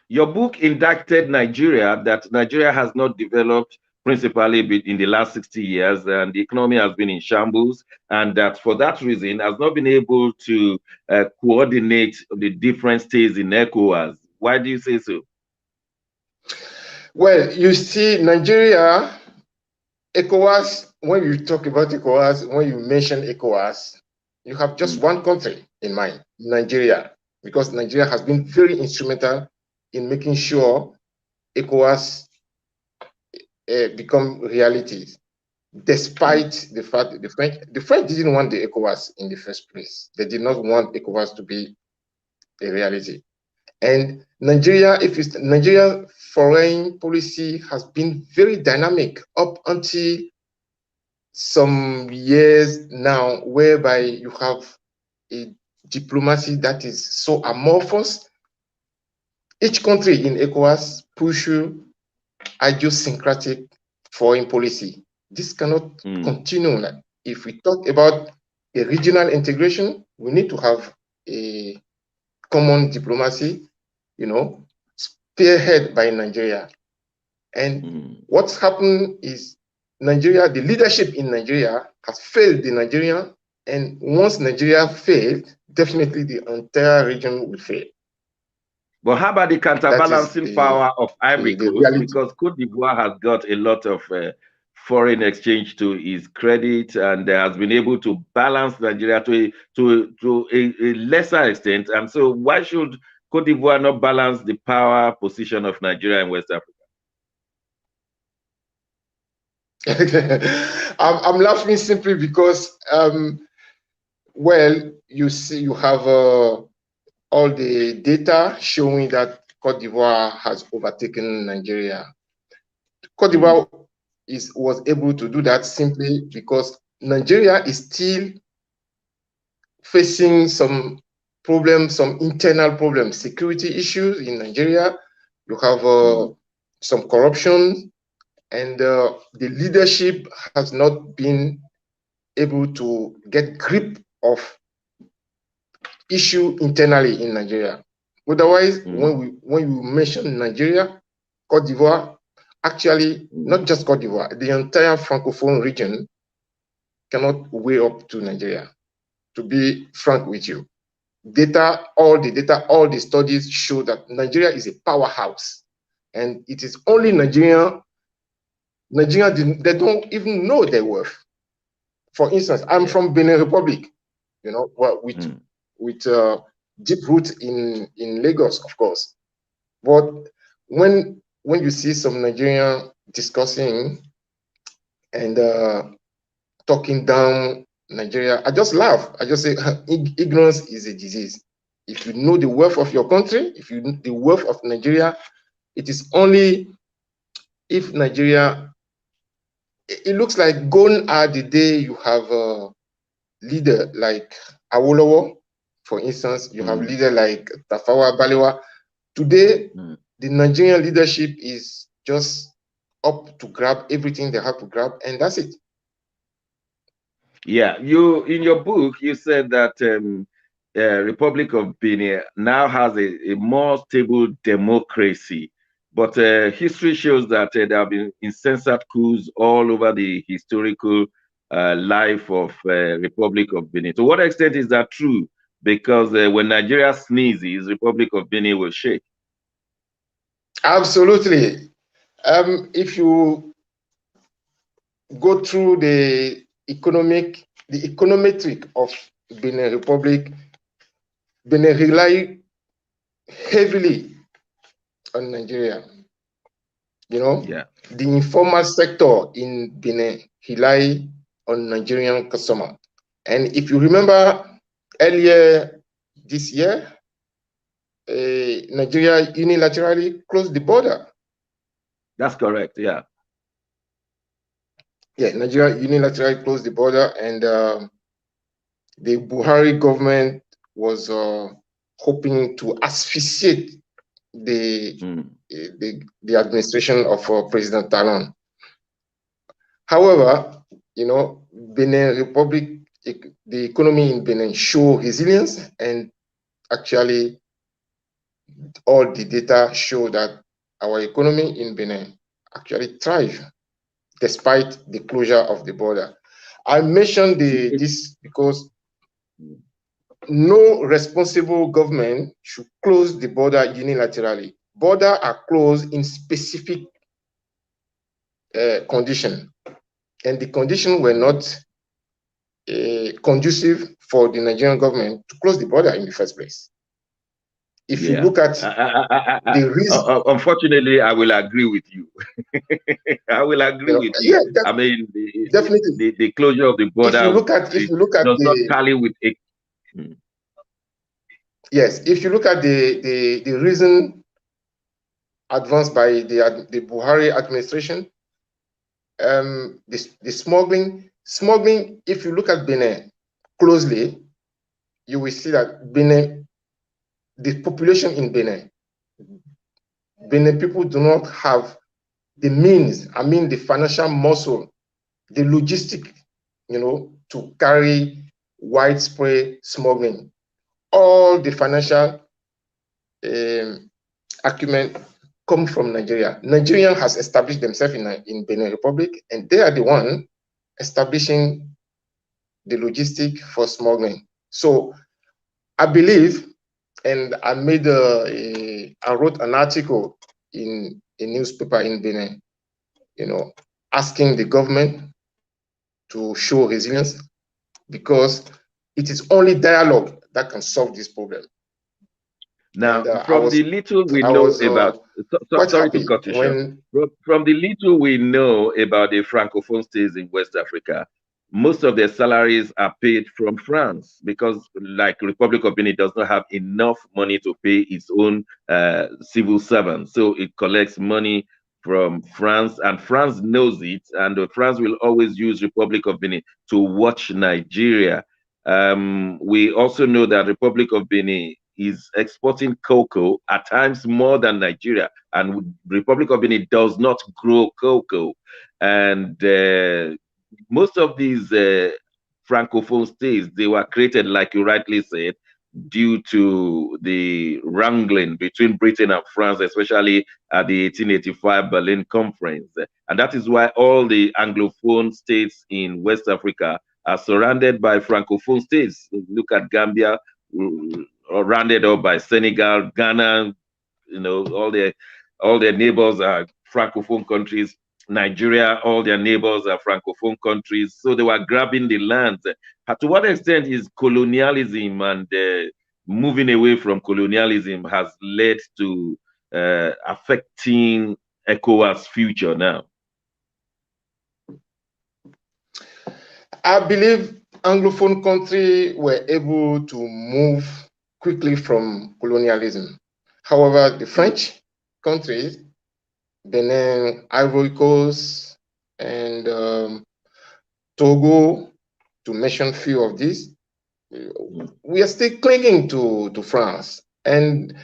Your book indicted Nigeria, that Nigeria has not developed principally in the last 60 years, and the economy has been in shambles, and that for that reason has not been able to coordinate the different states in ECOWAS. Why do you say so? Well, you see, Nigeria, ECOWAS, when you talk about ECOWAS, when you mention ECOWAS, you have just one country in mind, Nigeria, because Nigeria has been very instrumental in making sure ECOWAS become realities, despite the fact that the French didn't want the ECOWAS in the first place. They did not want ECOWAS to be a reality. And Nigeria, Nigeria foreign policy has been very dynamic up until some years now, whereby you have a diplomacy that is so amorphous. Each country in ECOWAS pushes idiosyncratic foreign policy. This cannot continue. If we talk about a regional integration, we need to have a common diplomacy, you know, spearhead by Nigeria. And what's happened is Nigeria, the leadership in Nigeria has failed the Nigerian, and once Nigeria failed, definitely the entire region will fail. But how about the counterbalancing power of Ivory Coast? Because Cote d'Ivoire has got a lot of foreign exchange to its credit, and has been able to balance Nigeria to a lesser extent. And so why should Cote d'Ivoire not balance the power position of Nigeria in West Africa? I'm laughing simply because, well, you see, you have all the data showing that Cote d'Ivoire has overtaken Nigeria. Cote d'Ivoire was able to do that simply because Nigeria is still facing some problems, some internal problems, security issues in Nigeria. You have some corruption, and the leadership has not been able to get grip of issue internally in Nigeria. Otherwise, when you mention Nigeria, Cote d'Ivoire, actually not just Cote d'Ivoire, the entire Francophone region cannot weigh up to Nigeria. To be frank with you, all the studies show that Nigeria is a powerhouse, and it is only Nigeria, they don't even know their worth. For instance, I'm from Benin Republic, you know, with deep roots in Lagos, of course. But when you see some Nigerian discussing and talking down Nigeria, I just laugh. I just say, ignorance is a disease. If you know the worth of your country, if you know the worth of Nigeria, it is only if Nigeria, it looks like gone are the day you have a leader like Awolowo, for instance, you have leader like Tafawa Balewa. Today, the Nigerian leadership is just up to grab everything they have to grab, and that's it. Yeah, you in your book you said that Republic of Benin now has a more stable democracy, but history shows that there have been insensate coups all over the historical life of Republic of Benin. To what extent is that true? Because when Nigeria sneezes, Republic of Benin will shake. Absolutely. If you go through the econometric of Benin Republic, Benin rely heavily on Nigeria. You know, the informal sector in Benin rely on Nigerian customer. And if you remember earlier this year, Nigeria unilaterally closed the border. That's correct, yeah. Yeah, Nigeria unilaterally closed the border, and the Buhari government was hoping to asphyxiate the administration of President Talon. However, you know, Benin Republic, the economy in Benin show resilience, and actually all the data show that our economy in Benin actually thrive despite the closure of the border. I mentioned this because no responsible government should close the border unilaterally. Borders are closed in specific conditions, and the conditions were not conducive for the Nigerian government to close the border in the first place. If you look at the risk, unfortunately, I will agree with you. I will agree with you. Yeah, I mean, definitely the closure of the border if you look at does not tally with it. yes, if you look at the reason advanced by the Buhari administration, the smuggling, if you look at Benin closely, you will see that Benin, the population in Benin people do not have the means, I mean the financial muscle, the logistic, to carry widespread smuggling. All the financial acumen come from Nigeria. Nigeria has established themselves in Benin Republic, and they are the one establishing the logistic for smuggling. So I believe, and I made I wrote an article in a newspaper in Benin, asking the government to show resilience, because it is only dialogue that can solve this problem. Now, from the little we know about, sorry to cut you short. From the little we know about the Francophone states in West Africa, most of their salaries are paid from France, because, like, Republic of Benin does not have enough money to pay its own civil servants. So it collects money from France, and France knows it, and France will always use Republic of Benin to watch Nigeria. We also know that Republic of Benin is exporting cocoa at times more than Nigeria, and Republic of Benin does not grow cocoa. And most of these Francophone states, they were created, like you rightly said, due to the wrangling between Britain and France, especially at the 1885 Berlin Conference. And that is why all the Anglophone states in West Africa are surrounded by Francophone states. Look at Gambia, rounded up by Senegal, Ghana, all their neighbors are Francophone countries. Nigeria, all their neighbors are Francophone countries. So they were grabbing the land. To what extent is colonialism and moving away from colonialism has led to affecting ECOWAS' future now? I believe Anglophone countries were able to move quickly from colonialism. However, the French countries, Benin, Ivory Coast, and Togo, to mention a few of these, we are still clinging to France. And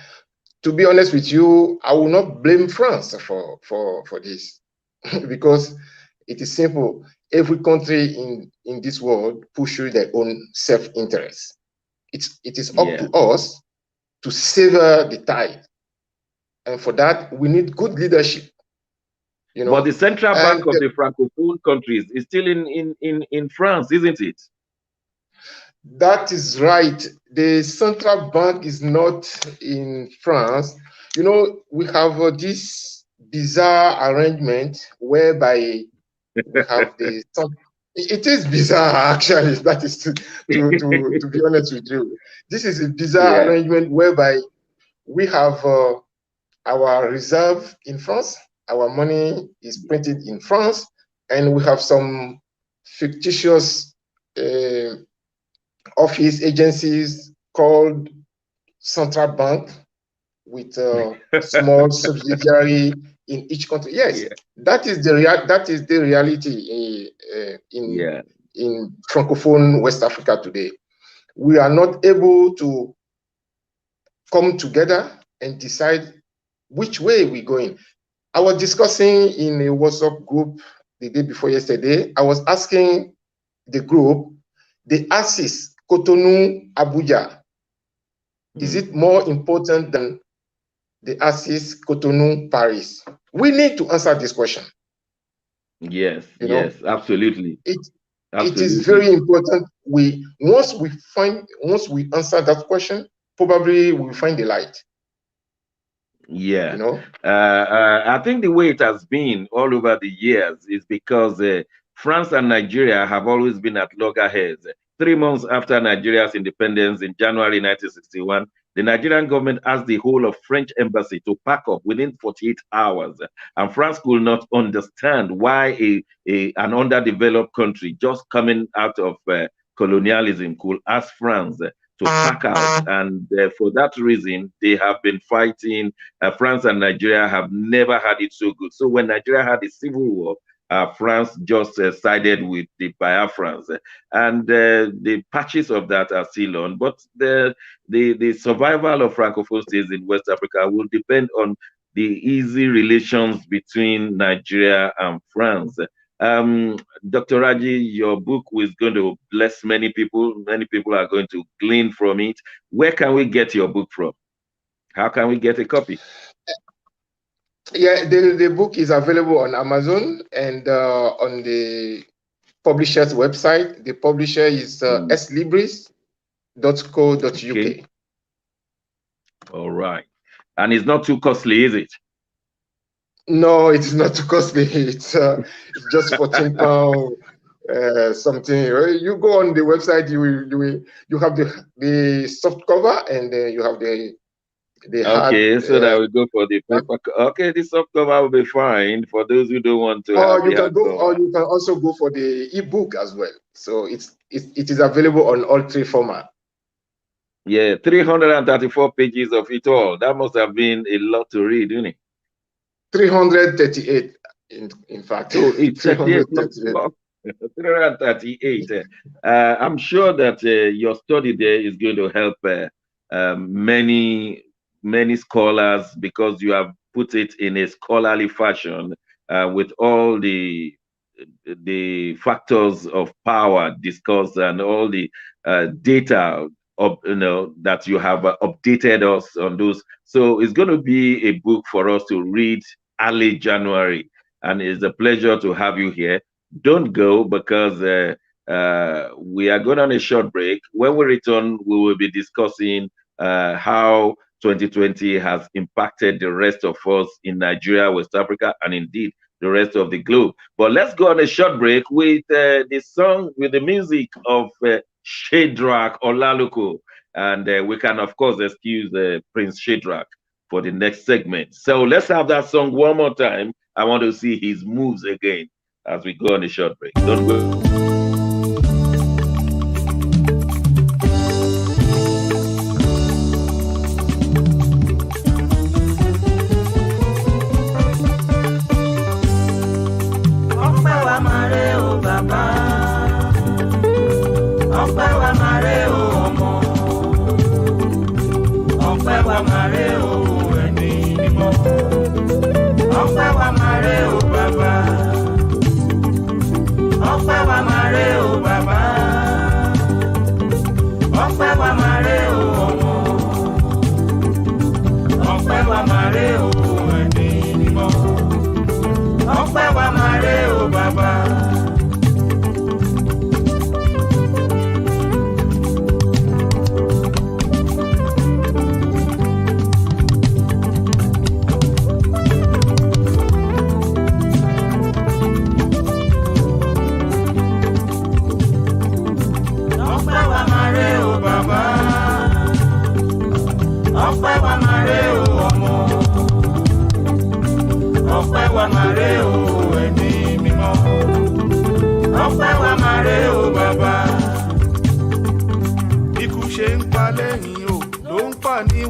to be honest with you, I will not blame France for this, because it is simple. Every country in this world pushes their own self-interest. It is up to us to sever the tide. And for that, we need good leadership. But the central bank of the Francophone countries is still in France, isn't it? That is right. The central bank is not in France. We have this bizarre arrangement whereby we have it is bizarre, actually. That is to be honest with you. This is a bizarre arrangement whereby we have our reserve in France. Our money is printed in France, and we have some fictitious office agencies called Central Bank with a small subsidiary in each country. Yes, that is the reality in Francophone West Africa today. We are not able to come together and decide which way we're going. I was discussing in a WhatsApp group the day before yesterday. I was asking the group, the axis Cotonou Abuja, is it more important than the axis Cotonou Paris? We need to answer this question. Yes, absolutely. It is very important. Once we answer that question, probably we'll find the light. I think the way it has been all over the years is because France and Nigeria have always been at loggerheads. 3 months after Nigeria's independence in January 1961, the Nigerian government asked the whole of French embassy to pack up within 48 hours. And France could not understand why an underdeveloped country just coming out of colonialism could ask France to pack out. And for that reason, they have been fighting. France and Nigeria have never had it so good. So when Nigeria had a civil war, France just sided with the Biafrans, and the patches of that are still on. But the survival of Francophone states in West Africa will depend on the easy relations between Nigeria and France. Dr. Raji, your book is going to bless many people. Many people are going to glean from it. Where can we get your book from? How can we get a copy? Yeah, the book is available on Amazon and on the publisher's website. The publisher is slibris.co.uk. Okay. All right. And it's not too costly, is it? No, it's not too costly. It's just £14 something. You go on the website, you have the soft cover, and you have the hard, okay, so that we go for the paper. Okay, the soft cover will be fine for those who don't want to. Or you can also go for the ebook as well. So it is available on all three formats. Yeah, 334 pages of it all. That must have been a lot to read, didn't it? 338, in fact. So it's 338. I'm sure that your study there is going to help many scholars, because you have put it in a scholarly fashion with all the factors of power discussed and all the data of, that you have updated us on those. So it's going to be a book for us to read early January, and it's a pleasure to have you here. Don't go, because we are going on a short break. When we return, we will be discussing how 2020 has impacted the rest of us in Nigeria, West Africa, and indeed the rest of the globe. But let's go on a short break with the song, with the music of Shadrach Olaluko. And we can, of course, excuse Prince Shadrach for the next segment. So let's have that song one more time. I want to see his moves again as we go on a short break. Don't go.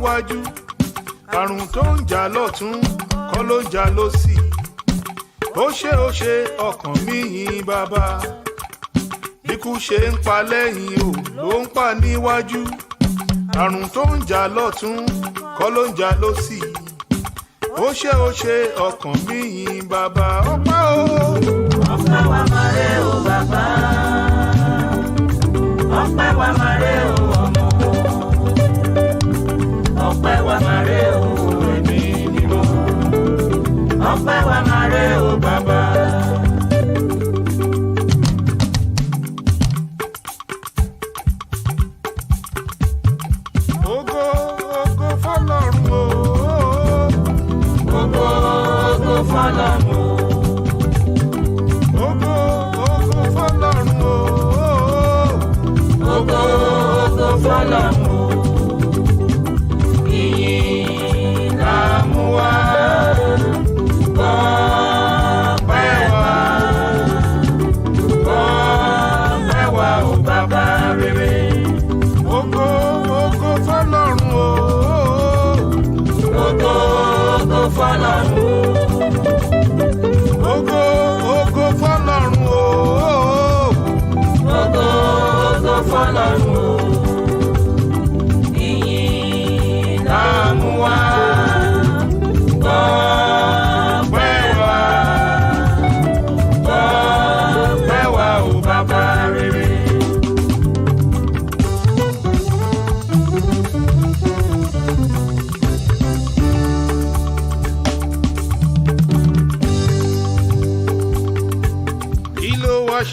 níwájú àrùn tó ń jà lọ́tún kọ́ ló ń jà lósì ó ṣe ọkàn mi yìn bàbá ikú ṣe ń pa lẹ́yìn o ló ń pa níwájú àrùn tó ń jà lọ́tún kọ́ ló ń jà lósì ó ṣe ọkàn mi yìn bàbá ọpẹ́ o. ọpẹ́ wa máa rẹ o bàbá ọpẹ́ wa máa rẹ o ọmọ ọpẹ́ wa máa rẹ o ẹ̀mí mímọ́ ọpẹ́ wa máa rẹ o bàbá. Ògo ògo fọ́lọ́run o ògo ògo fọ́lọ́run o ògo ògo fọ́lọ́run o ògo ògo fọ́lọ́run o ìyìn la mú wá ọpẹ́ wa o bàbá rere ògo.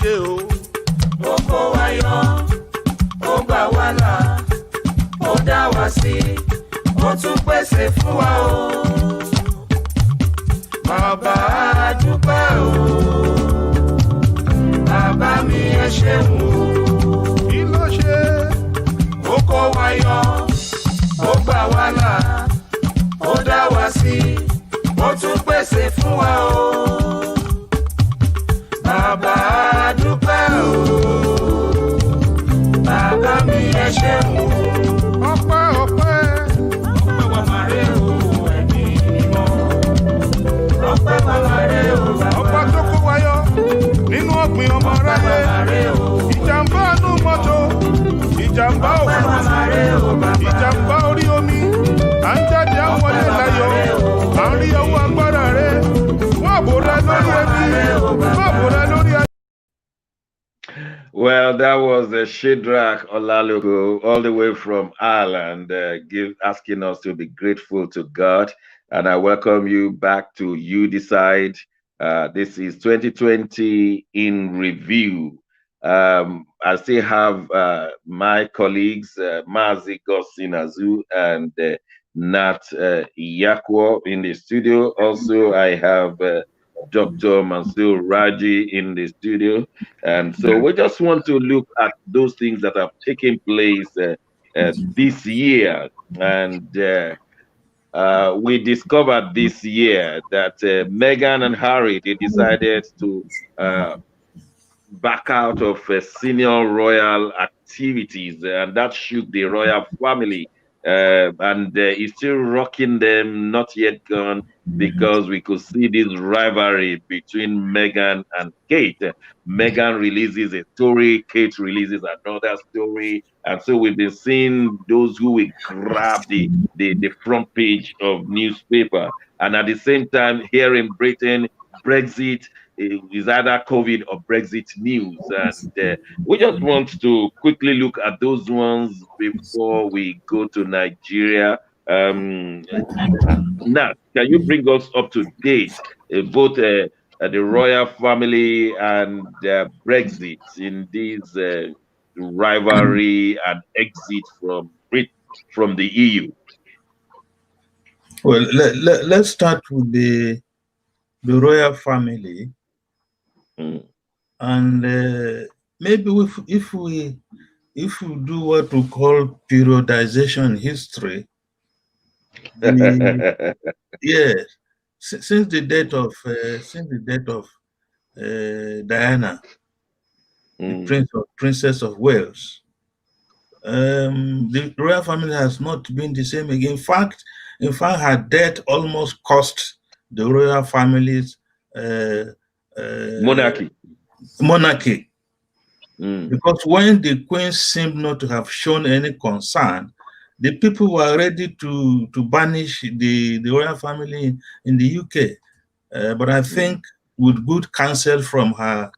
ṣe o. Ó kó wa yọ, ó gbà wá là, ó dá wa sí, ó tún pèsè fún wa o. Bàbá a dúpẹ́ o, bàbá mi ẹ ṣeun o. Kí ló ṣe? Ó kó wa yọ, ó gbà wá là, ó dá wa sí, ó tún pèsè fún wa o. Bàbá a dúpẹ́ o, bàbá mi ẹ ṣeun o. Ọpẹ́ ọpẹ́. Ọpẹ́ wa máa rè o, ẹ̀mí mímọ́. Ọpẹ́ wa máa rè o, Ọba tó kó wa yọ nínú ọ̀gbìn ọmọ aráyé. Ìjàmbá inú mọ́tò, ìjàmbá òfurufú, ìjàmbá orí omi. À ń jáde à ń wọlé láyọ̀, à ń rí ọwọ́ agbára rẹ̀. Wọ́n àbò rẹ lórí ẹbí, wọ́n àbò rẹ lórí ẹbí. Well, that was Shadrach Olalogo, all the way from Ireland, asking us to be grateful to God. And I welcome you back to You Decide. This is 2020 in review. I still have my colleagues, Mazi Gosinazu and Nat Iyakwo in the studio. Also, I have Dr. Mansour Raji in the studio. And so we just want to look at those things that have taken place this year. And we discovered this year that Meghan and Harry, they decided to back out of senior royal activities, and that shook the royal family. And it's still rocking them, not yet gone, because we could see this rivalry between Meghan and Kate. Meghan releases a story, Kate releases another story, and so we've been seeing those who will grab the front page of newspaper. And at the same time, here in Britain, Brexit is either COVID or Brexit news. And we just want to quickly look at those ones before we go to Nigeria. Now, can you bring us up to date, both the royal family and Brexit in this rivalry and exit from the EU? Well, let's start with the royal family. And maybe if we do what we call periodization history, yes, since the death of Diana, the Princess of Wales, the royal family has not been the same again. In fact, her death almost cost the royal family's monarchy. Because when the Queen seemed not to have shown any concern, the people were ready to banish the royal family in the UK. But I think with good counsel from her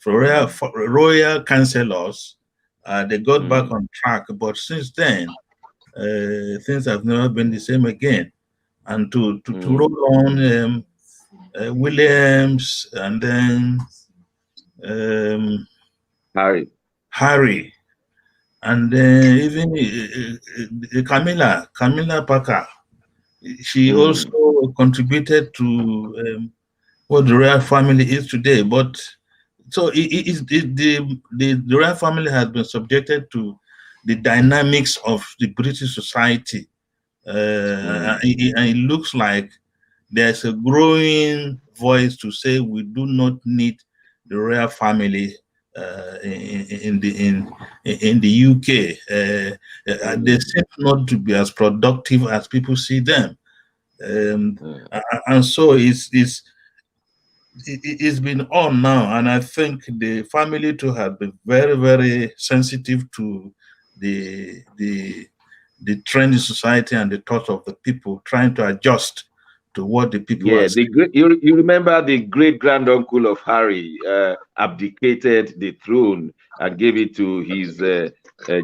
royal councillors, they got back on track. But since then, things have never been the same again. And to roll on Williams and then Harry, and then even Camilla Parker. She also contributed to what the royal family is today. But so the royal family has been subjected to the dynamics of the British society, and it looks like there's a growing voice to say we do not need the royal family in the UK. They seem not to be as productive as people see them, and so it's been on now. And I think the family too have been very, very sensitive to the trend in society and the thoughts of the people, trying to adjust to what the people are saying. You remember the great-granduncle of Harry abdicated the throne and gave it to his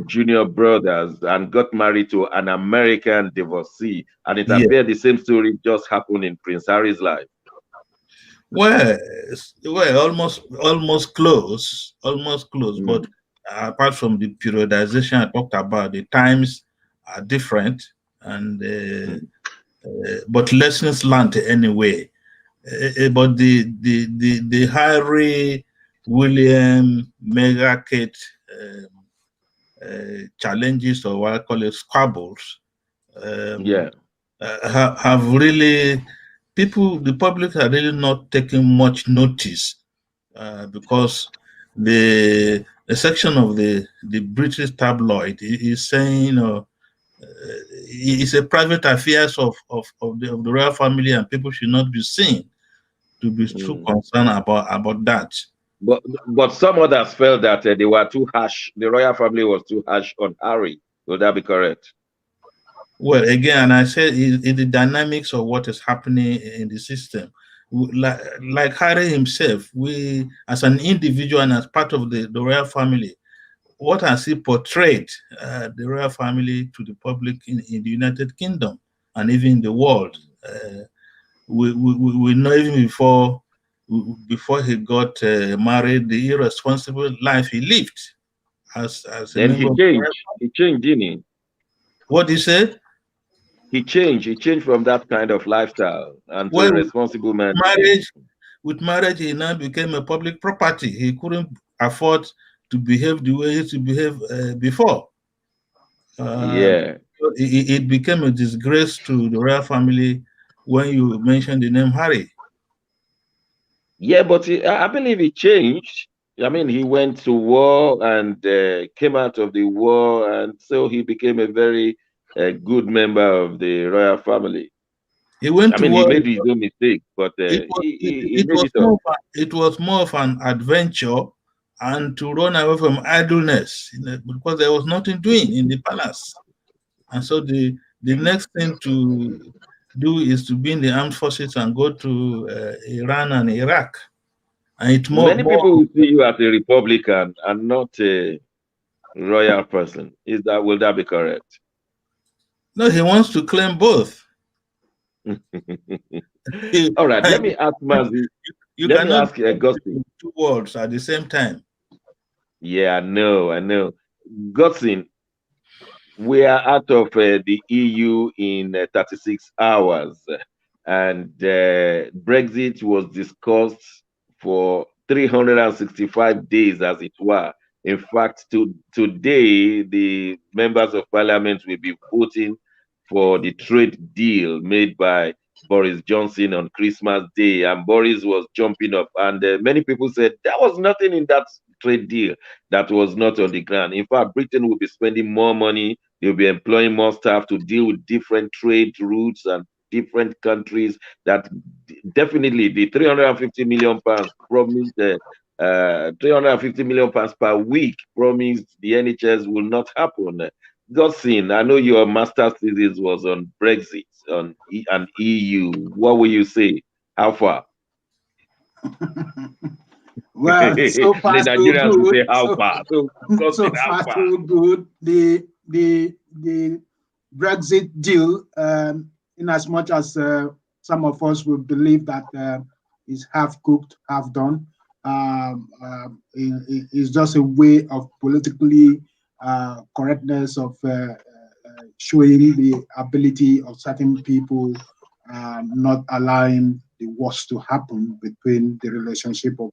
junior brothers and got married to an American divorcee. And it appeared the same story just happened in Prince Harry's life. Well, almost close, But apart from the periodization I talked about, the times are different, and but lessons learned anyway. But the Harry, William, Mega Kate challenges, or what I call it, squabbles, have really, the public are really not taking much notice, because the section of the British tabloid is saying, it's a private affairs of the royal family, and people should not be seen to be too concerned about that. But some others felt that they were too harsh. The royal family was too harsh on Harry. Would that be correct? Well, again, I said in the dynamics of what is happening in the system. Like Harry himself, we as an individual and as part of the royal family, what has he portrayed the royal family to the public in the United Kingdom and even in the world? We know even before he got married, the irresponsible life he lived as a then member. He changed, didn't he? What he said? He changed from that kind of lifestyle and to a responsible man. With marriage, he now became a public property. He couldn't afford to behave the way he used to behave before. It became a disgrace to the royal family when you mentioned the name Harry. Yeah, but I believe he changed. I mean, he went to war and came out of the war, and so he became a very good member of the royal family. He went to war. He made his own mistake, but it was more of an adventure and to run away from idleness, because there was nothing doing in the palace. And so the next thing to do is to be in the armed forces and go to Iran and Iraq. And many people will see you as a Republican and not a royal person. Will that be correct? No, he wants to claim both. All right, let me ask Mazi. Let me ask Godson. Two words at the same time. Yeah, I know. Godson, we are out of the EU in 36 hours, and Brexit was discussed for 365 days, as it were. In fact, today, the members of parliament will be voting for the trade deal made by Boris Johnson on Christmas Day, and Boris was jumping up, and many people said there was nothing in that trade deal that was not on the ground. In fact, Britain will be spending more money, they'll be employing more staff to deal with different trade routes and different countries. That definitely the 350 million pounds promised, 350 million pounds per week promised the NHS will not happen. Godson, I know your master's thesis was on Brexit and EU. What will you say? How far? Well, so far so good. Say how far? So far so good. The Brexit deal, in as much as some of us would believe that is half cooked, half done, is just a way of politically correctness of showing the ability of certain people not allowing the worst to happen between the relationship of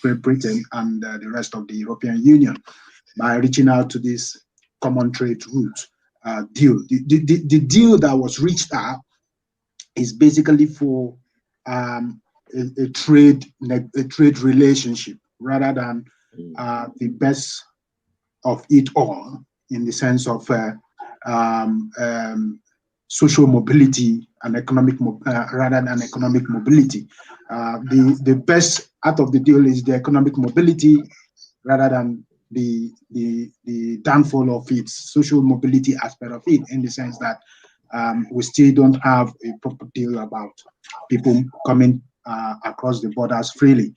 Great Britain and the rest of the European Union by reaching out to this common trade route deal. The deal that was reached out is basically for a trade relationship rather than the best of it all, in the sense of social mobility and economic rather than economic mobility. The best out of the deal is the economic mobility rather than the downfall of its social mobility aspect of it, in the sense that we still don't have a proper deal about people coming across the borders freely.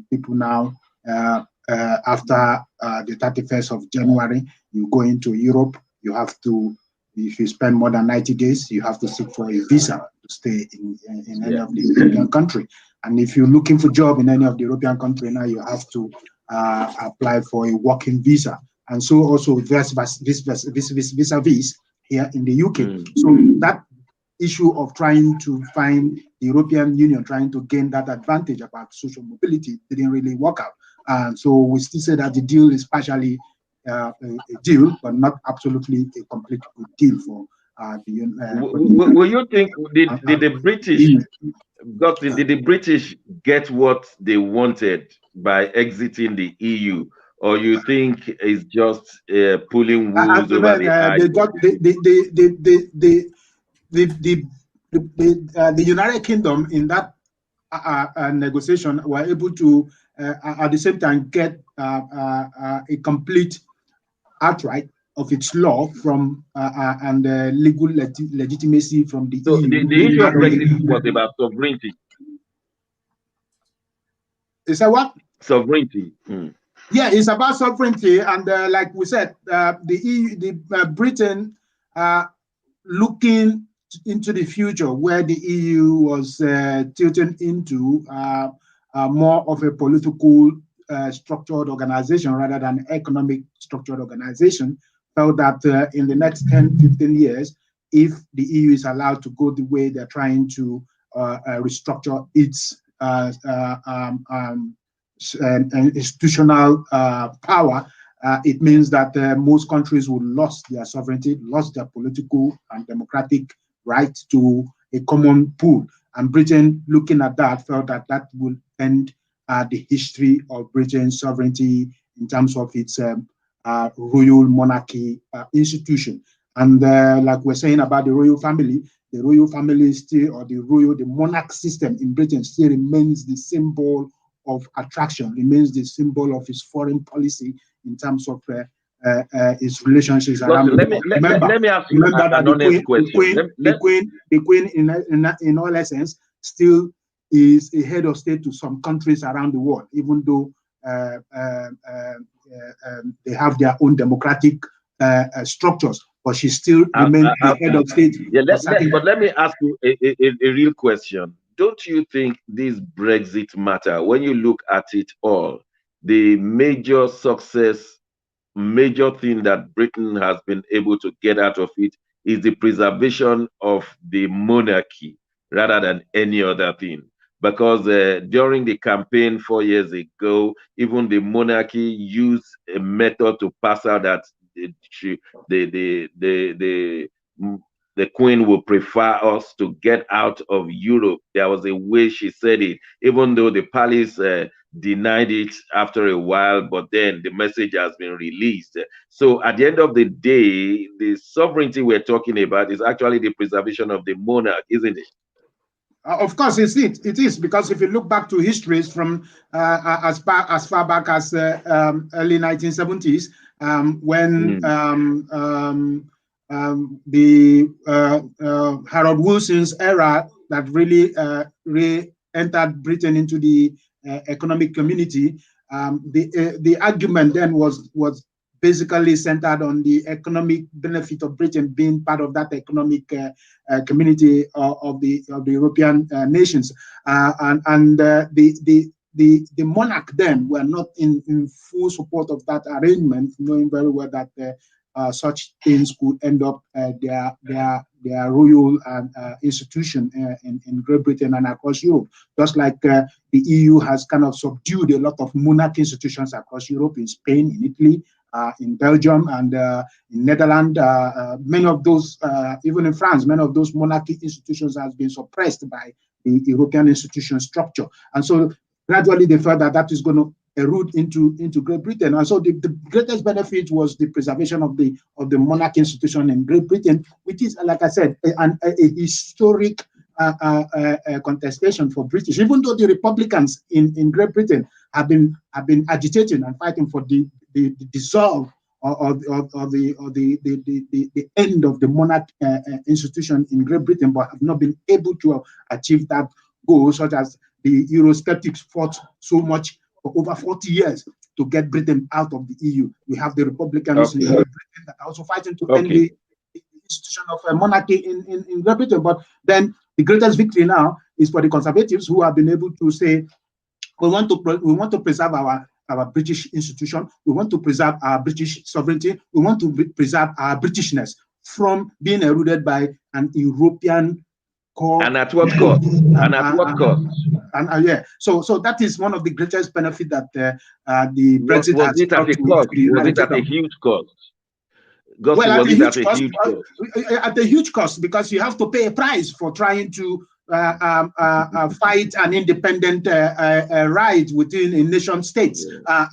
People now, after the 31st of January, you go into Europe, you have to, if you spend more than 90 days, you have to seek for a visa to stay in any of the European country. And if you're looking for a job in any of the European countries now, you have to apply for a working visa. And so also vis-a-vis here in the UK. So that issue of trying to find the European Union, trying to gain that advantage about social mobility didn't really work out. And so we still say that the deal is partially a deal, but not absolutely a complete good deal for the will you think did the British did the British get what they wanted by exiting the EU, or you think it's just pulling wool over the eyes? The United Kingdom in that negotiation were able to at the same time get a complete outright of its law from and legal legitimacy from the so EU. The issue of Brexit was about sovereignty. Is that what? Sovereignty. Yeah, it's about sovereignty, and like we said, the EU, Britain, looking into the future, where the EU was tilting into more of a political structured organization rather than economic structured organization, felt that in the next 10, 15 years, if the EU is allowed to go the way they're trying to restructure its institutional power, it means that most countries will lose their sovereignty, lost their political and democratic right to a common pool. And Britain, looking at that, felt that that will end the history of Britain's sovereignty in terms of its royal monarchy institution. And like we're saying about the royal family still, or the monarch system in Britain still remains the symbol of attraction, remains the symbol of his foreign policy in terms of his relationships around the world. Let me ask you an honest question. The Queen, in all essence, still is a head of state to some countries around the world, even though they have their own democratic structures, but she still remains the head of state. Yeah, but let me ask you a real question. Don't you think this Brexit matter, when you look at it all, the major thing that Britain has been able to get out of it is the preservation of the monarchy rather than any other thing? Because during the campaign 4 years ago, even the monarchy used a method to pass out that the Queen will prefer us to get out of Europe. There was a way she said it, even though the palace denied it after a while, but then the message has been released. So at the end of the day, the sovereignty we're talking about is actually the preservation of the monarch, isn't it? Of course, it is, because if you look back to histories from as far back as early 1970s, when the Harold Wilson's era that really re-entered Britain into the economic community, the argument then was basically centered on the economic benefit of Britain being part of that economic community of the European nations, and the monarch then were not in full support of that arrangement, knowing very well that such things could end up their royal institution in Great Britain and across Europe. Just like the EU has kind of subdued a lot of monarch institutions across Europe, in Spain, in Italy, in Belgium, and in Netherlands. Many of those, even in France, many of those monarchy institutions has been suppressed by the European institution structure. And so gradually they felt that that is going to erode into Great Britain. And so the greatest benefit was the preservation of the monarch institution in Great Britain, which is, like I said, a historic contestation for British. Even though the Republicans in Great Britain have been agitating and fighting for the dissolve or the end of the monarch institution in Great Britain, but have not been able to achieve that goal, such as the Eurosceptics fought so much for over 40 years to get Britain out of the EU. We have the Republicans in Great Britain that are also fighting to end the institution of monarchy in Great Britain. But then the greatest victory now is for the Conservatives, who have been able to say, we want to preserve our British institution. We want to preserve our British sovereignty. We want to preserve our Britishness from being eroded by an European core. And at what cost? And at what cost? Yeah, so that is one of the greatest benefit that the Brexit was has it at a cost? Was it at a huge cost? Well, at a huge cost, because you have to pay a price for trying to fight an independent right within a nation state's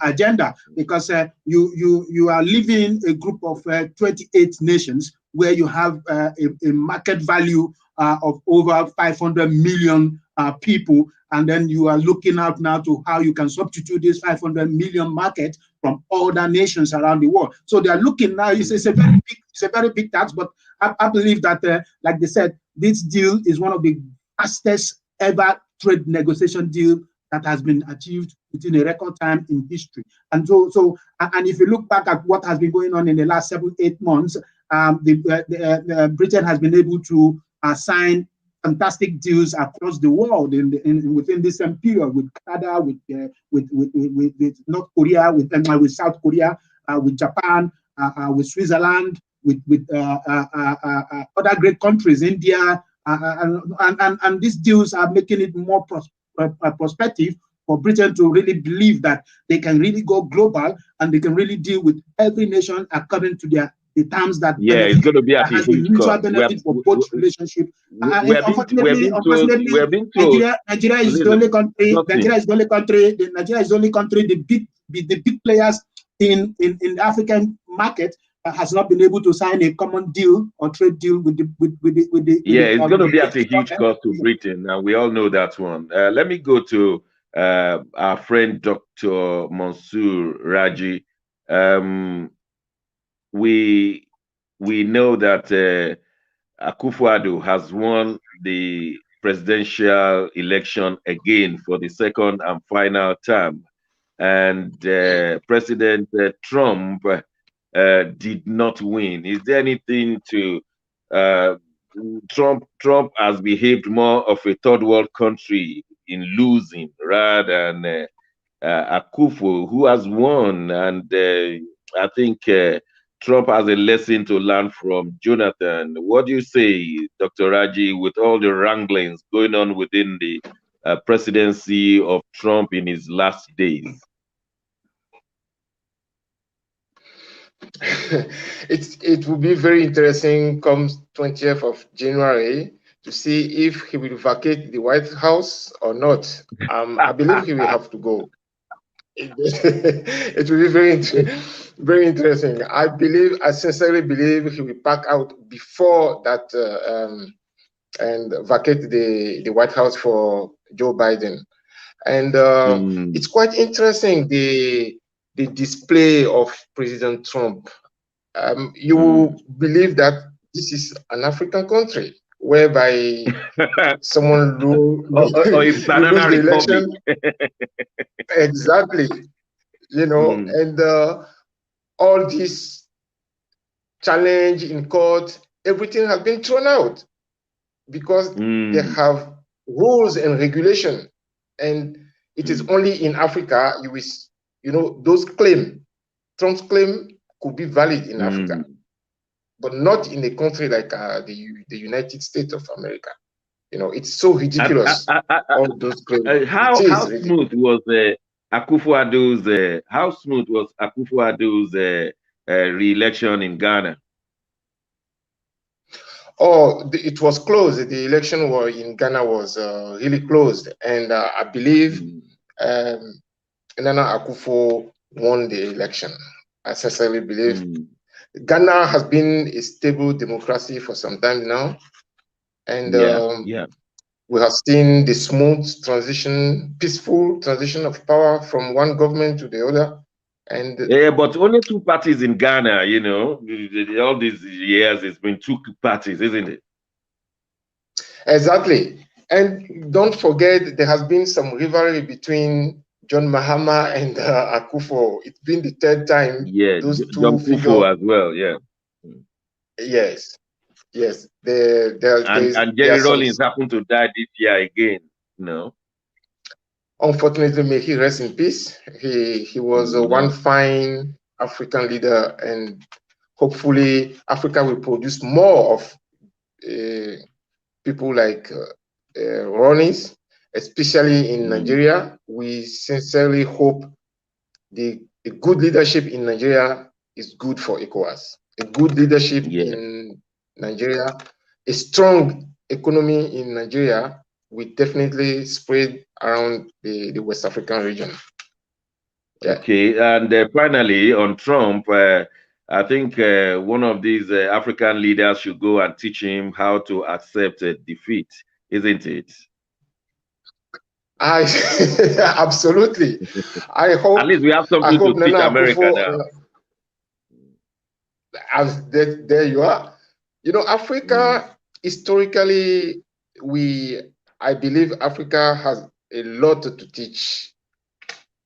agenda, because you are leaving a group of 28 nations where you have a market value of over 500 million people, and then you are looking out now to how you can substitute this 500 million market from other nations around the world. So they are looking now. It's a very big tax, but I believe that, like they said, this deal is one of the fastest ever trade negotiation deal that has been achieved within a record time in history. And and if you look back at what has been going on in the last 7-8 months, Britain has been able to sign fantastic deals across the world within this same period, with Canada, with North Korea, with South Korea, with Japan, with Switzerland, with other great countries, India, and these deals are making it more prospective for Britain to really believe that they can really go global and they can really deal with every nation according to the terms that it's going to be at a huge cost. Benefit for both relationships. Unfortunately, Nigeria is the only country. Nigeria is the only country. The big players in the African market has not been able to sign a common deal or trade deal with the. It's going to be at a huge cost to Britain, and we all know that one. Let me go to our friend Dr. Mansour Raji. We know that Akufo-Addo has won the presidential election again for the second and final term, and President Trump did not win. Is there anything to Trump has behaved more of a third world country in losing rather than Akufo, who has won, and I think Trump has a lesson to learn from Jonathan. What do you say, Dr. Raji, with all the wranglings going on within the presidency of Trump in his last days? It will be very interesting come 20th of January to see if he will vacate the White House or not. I believe he will have to go. It will be very interesting. I sincerely believe he will back out before that and vacate the White House for Joe Biden. And it's quite interesting, the display of President Trump. You will believe that this is an African country whereby someone loses the election. Exactly. And all this challenge in court, everything has been thrown out because they have rules and regulation, and it is only in Africa those Trump's claim could be valid in Africa, but not in a country like the United States of America. It's so ridiculous. All those claims. How smooth was Akufo-Addo's re-election in Ghana? Oh, it was close. The election in Ghana was really closed, and I believe Nana Akufo won the election. I sincerely believe. Ghana has been a stable democracy for some time now, and we have seen the smooth transition, peaceful transition of power from one government to the other. And but only two parties in Ghana, all these years it's been two parties, isn't it? Exactly. And don't forget, there has been some rivalry between John Mahama and Akufo. It's been the third time. Those two John Akufo as well, Yes. Yes, there And are Jerry some. Rollins happened to die this year again. No. Unfortunately, may he rest in peace. He was one fine African leader, and hopefully Africa will produce more of people like Rollins, especially in Nigeria. We sincerely hope the good leadership in Nigeria is good for ECOWAS. A good leadership in Nigeria, a strong economy in Nigeria will definitely spread around the West African region. Yeah. Okay, and finally on Trump, I think one of these African leaders should go and teach him how to accept defeat, isn't it? Absolutely. I hope. At least we have something to teach Nana America now. As there you are. You know, Africa historically, I believe Africa has a lot to teach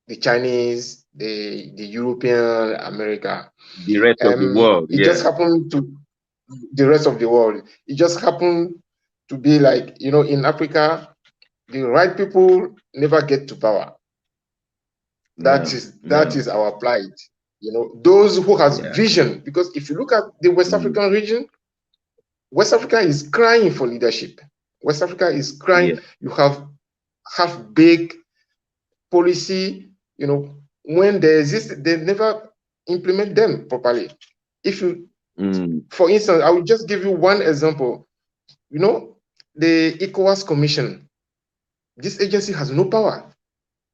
the Chinese, the European, America. The rest of the world. It just happened to the rest of the world. It just happened to be like, you know, in Africa, the right people never get to power. That is our plight. You know, those who has vision, because if you look at the West African region, West Africa is crying for leadership. West Africa is crying. You have big policy, you know, when they exist, they never implement them properly. If you, for instance, I will just give you one example. You know, the ECOWAS Commission, this agency has no power.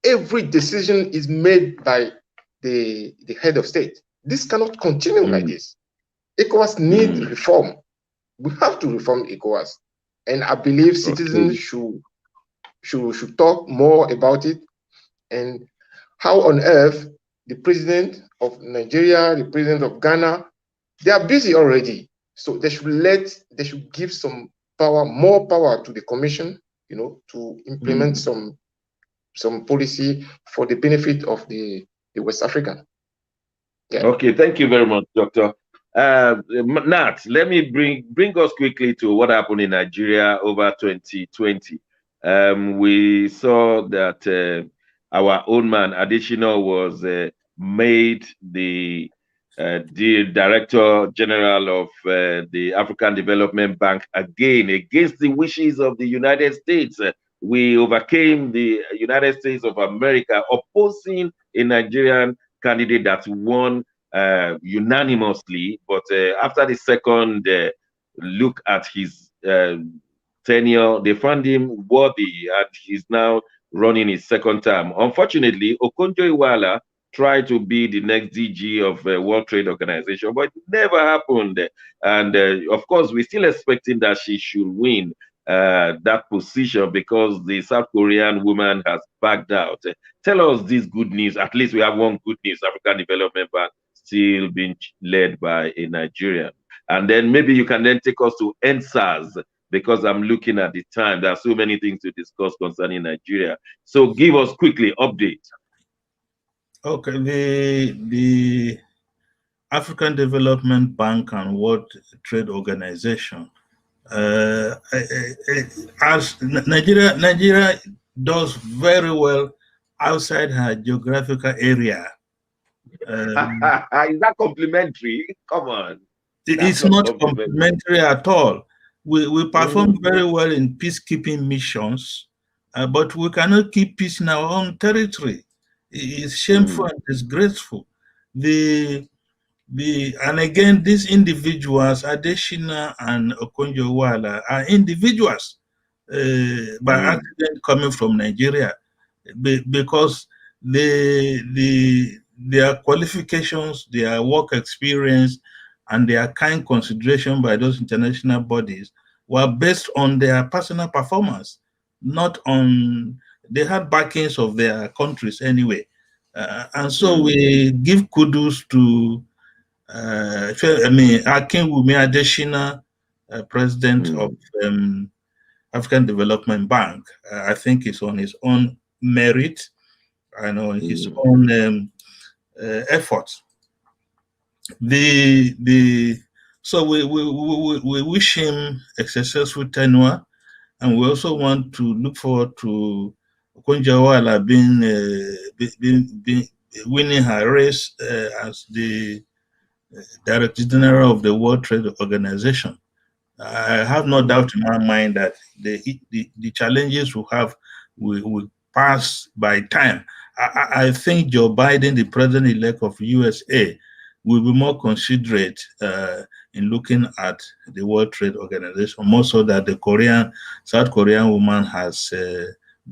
Every decision is made by the head of state. This cannot continue like this. ECOWAS needs reform. We have to reform ECOWAS, and I believe citizens should talk more about it. And how on earth the president of Nigeria, the president of Ghana, they are busy already. So they should give some power, more power to the commission, you know, to implement some policy for the benefit of the West African. Yeah. Okay, thank you very much, Doctor. Nat, let me bring us quickly to what happened in Nigeria over 2020. We saw that our own man Adesina was made the Director General of the African Development Bank again, against the wishes of the United States. We overcame the United States of America opposing a Nigerian candidate that won unanimously. But after the second look at his tenure, they found him worthy, and he's now running his second term. Unfortunately, Okonjo-Iweala tried to be the next DG of World Trade Organization, but it never happened. And of course, we're still expecting that she should win that position because the South Korean woman has backed out. Tell us this good news. At least we have one good news: African Development Bank still being led by a Nigerian. And then maybe you can then take us to NSAS, because I'm looking at the time. There are so many things to discuss concerning Nigeria. So give us quickly update. Okay, the African Development Bank and World Trade Organization, as Nigeria does very well outside her geographical area. Is that complimentary? Come on. It's not complimentary at all. We perform very well in peacekeeping missions, but we cannot keep peace in our own territory. It's shameful and disgraceful. And again, these individuals, Adesina and Okonjo-Iweala, are individuals by accident coming from Nigeria, because their qualifications, their work experience, and their kind consideration by those international bodies were based on their personal performance, not on, they had backings of their countries anyway. And so we give kudos to Akinwumi Adesina, president of African Development Bank. I think it's on his own merit and on his own efforts. The So we wish him a successful tenure, and we also want to look forward to Okonjo-Iweala being winning her race as the Director General of the World Trade Organization. I have no doubt in my mind that the challenges we have will pass by time. I think Joe Biden, the president-elect of USA, will be more considerate in looking at the World Trade Organization, more so that the South Korean woman has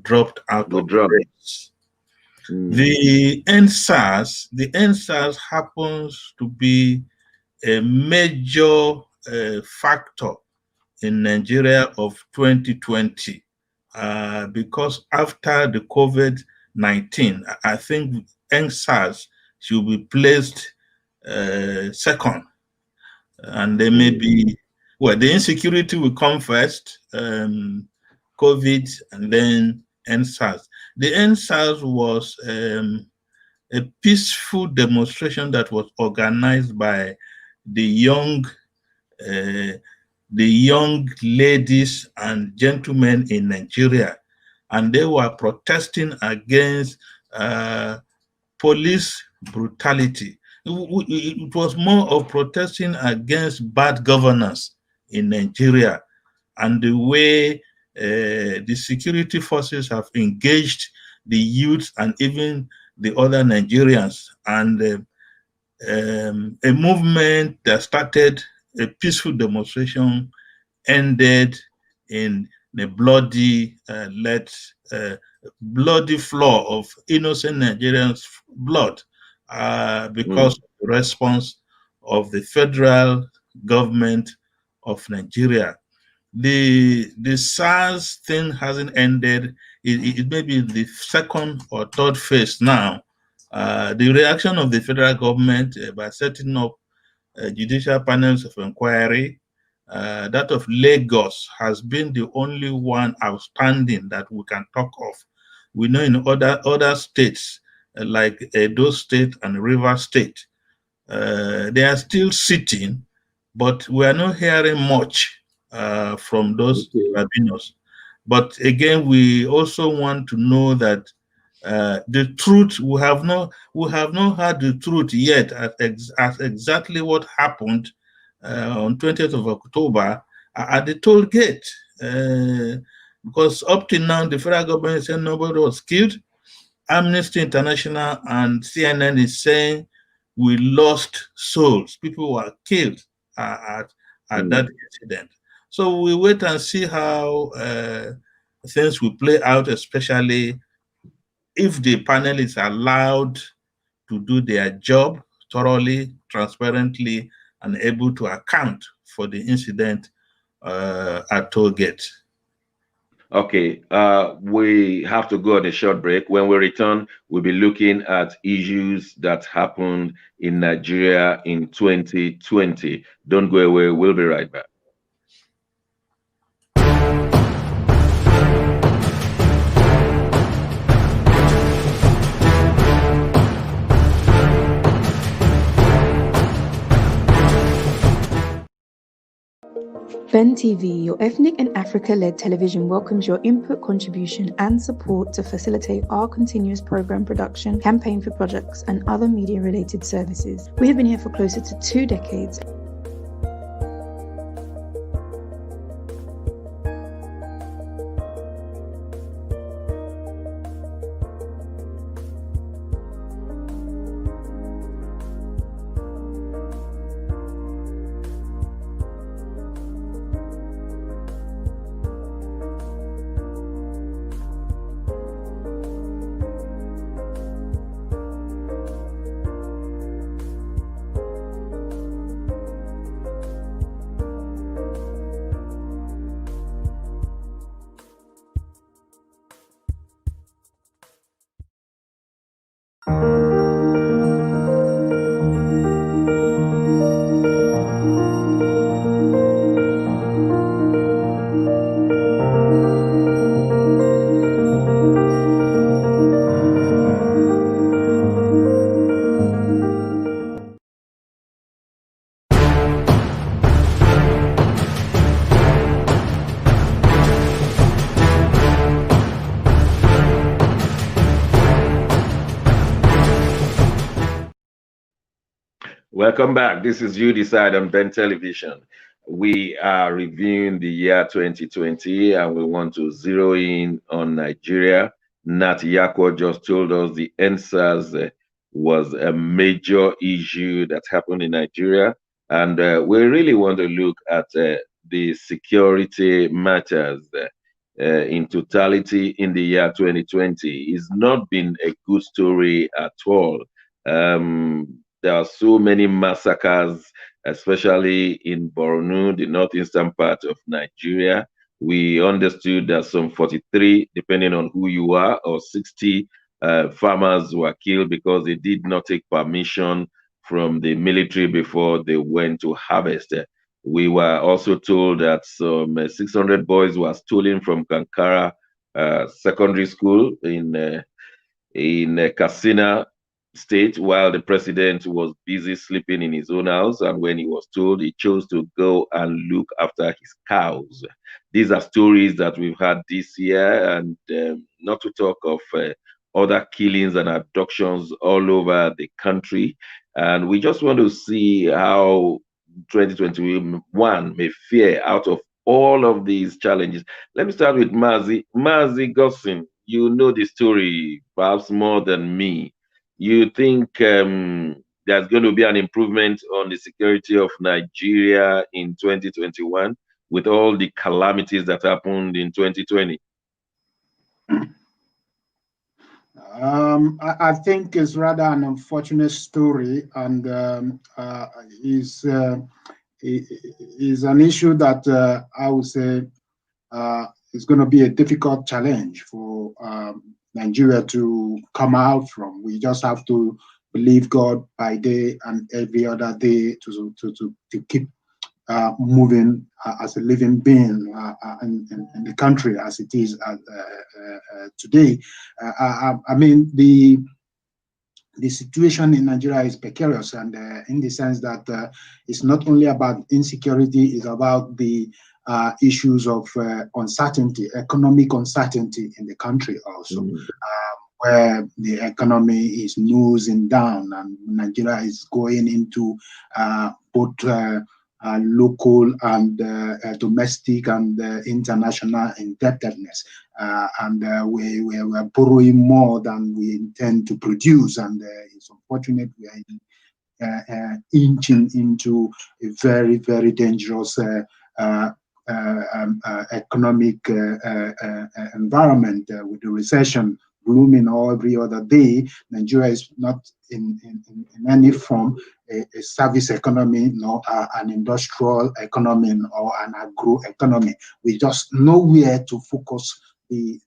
dropped out of the race. The NSAS happens to be a major factor in Nigeria of 2020 because after the COVID-19, I think NSAS should be placed second, and there may be, well, the insecurity will come first, COVID, and then NSAS. The NSAS was a peaceful demonstration that was organized by the young ladies and gentlemen in Nigeria, and they were protesting against police brutality. It was more of protesting against bad governance in Nigeria and the way the security forces have engaged the youth and even the other Nigerians, and a movement that started a peaceful demonstration ended in the bloody flow of innocent Nigerians' blood because of the response of the federal government of Nigeria. The SARS thing hasn't ended. It may be the second or third phase now. The reaction of the federal government by setting up judicial panels of inquiry, that of Lagos has been the only one outstanding that we can talk of. We know in other states like Edo State and River State, they are still sitting, but we are not hearing much from those tribunals. But again, we also want to know that the truth, we have not had the truth yet as exactly what happened on 20th of October at the toll gate. Because up to now, the federal government said nobody was killed. Amnesty International and CNN is saying we lost souls. People were killed at that incident. So we wait and see how things will play out, especially if the panel is allowed to do their job thoroughly, transparently, and able to account for the incident at toll gate. Okay, we have to go on a short break. When we return, we'll be looking at issues that happened in Nigeria in 2020. Don't go away, we'll be right back. Ben TV, your ethnic and Africa-led television, welcomes your input, contribution, and support to facilitate our continuous program production, campaign for projects, and other media-related services. We have been here for closer to 2 decades. Welcome back. This is You Decide on Ben Television. We are reviewing the year 2020 and we want to zero in on Nigeria. Nat Yakwo just told us the EndSARS was a major issue that happened in Nigeria. And we really want to look at the security matters in totality in the year 2020. It's not been a good story at all. There are so many massacres, especially in Borno, the northeastern part of Nigeria. We understood that some 43, depending on who you are, or 60 farmers were killed because they did not take permission from the military before they went to harvest. We were also told that some 600 boys were stolen from Kankara Secondary School in Katsina State while the president was busy sleeping in his own house, and when he was told, he chose to go and look after his cows. These are stories that we've had this year, and not to talk of other killings and abductions all over the country. And we just want to see how 2021 may fare out of all of these challenges. Let me start with Mazi. Mazi Gossin, you know the story perhaps more than me. You think there's going to be an improvement on the security of Nigeria in 2021 with all the calamities that happened in 2020? I think it's rather an unfortunate story, and is an issue that I would say is going to be a difficult challenge for Nigeria to come out from. We just have to believe God by day and every other day to keep moving as a living being in the country as it is today. I mean, the situation in Nigeria is precarious, and in the sense that it's not only about insecurity, it's about the issues of uncertainty, economic uncertainty in the country also, where the economy is nosing down and Nigeria is going into both local and domestic and international indebtedness. And we are borrowing more than we intend to produce, and it's unfortunate we are inching into a very, very dangerous economic environment with the recession blooming every other day. Nigeria is not in any form a service economy, nor an industrial economy, or an agro economy. We just nowhere to focus the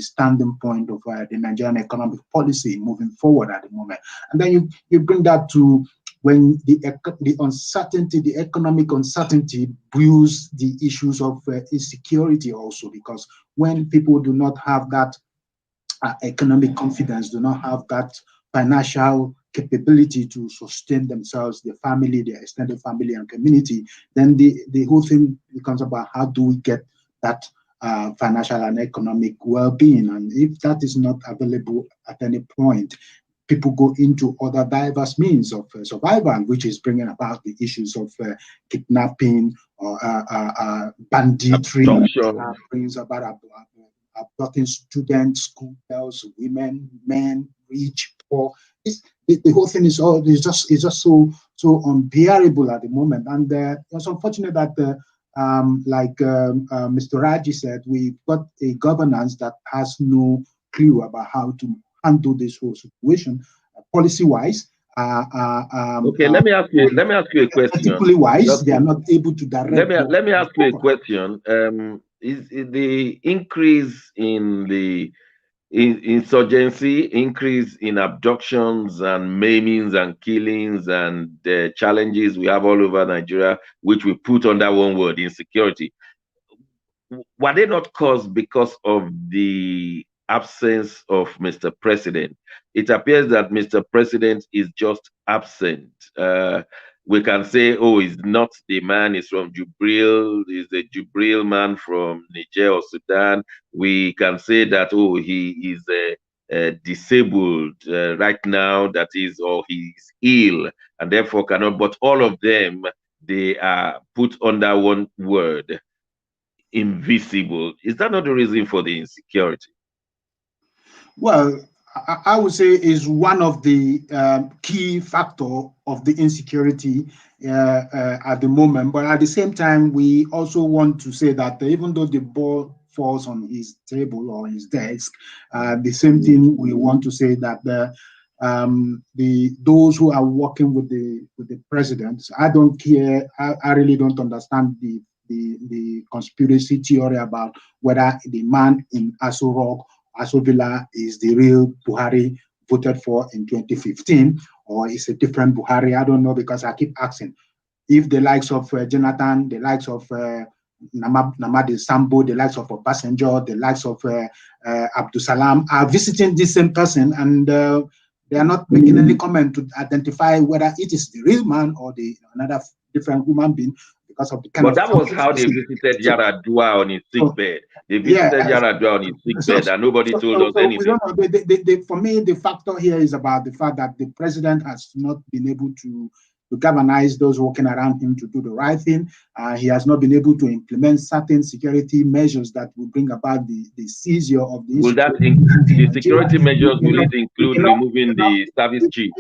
standing point of the Nigerian economic policy moving forward at the moment. And then you bring that to when the uncertainty, the economic uncertainty brews the issues of insecurity also, because when people do not have that economic confidence, do not have that financial capability to sustain themselves, their family, their extended family and community, then the whole thing becomes about how do we get that financial and economic well-being. And if that is not available at any point, people go into other diverse means of survival, which is bringing about the issues of kidnapping or banditry, brings about abducting students, school girls, women, men, rich, poor. The whole thing is just so unbearable at the moment, and it's unfortunate that like Mr. Raji said, we've got a governance that has no clue about how to handle this whole situation, policy-wise. Okay, let me ask you a question. Politically wise, they are not able to direct. Let me ask you a question. Is the increase in the insurgency, increase in abductions and maimings and killings and the challenges we have all over Nigeria, which we put under one word, insecurity, were they not caused because of the absence of Mr. President? It appears that Mr. President is just absent. We can say, oh, he's not the man, he's from Jubril, he's the Jubril man from Niger or Sudan. We can say that, oh, he is disabled right now, that is, or he's ill and therefore cannot, but all of them, they are put under one word, invisible. Is that not the reason for the insecurity? Well, I would say is one of the key factor of the insecurity at the moment. But at the same time, we also want to say that even though the ball falls on his table or his desk, the same thing we want to say that those who are working with the president, I don't care. I really don't understand the conspiracy theory about whether the man in Aso Rock, Aso Villa is the real Buhari voted for in 2015, or is a different Buhari. I don't know, because I keep asking if the likes of Jonathan, the likes of Namadi Sambo, the likes of Obasanjo, the likes of Abdul Salam are visiting the same person, and they are not making any comment to identify whether it is the real man or another different human being. Because of the kind but that was how they visited Yaradua on his sick bed. They visited Yaradua on his sick bed, and nobody told us anything. For me, the factor here is about the fact that the president has not been able to galvanize those working around him to do the right thing. He has not been able to implement certain security measures that will bring about the seizure of the. Will that the security measures? Will it include removing the service chief?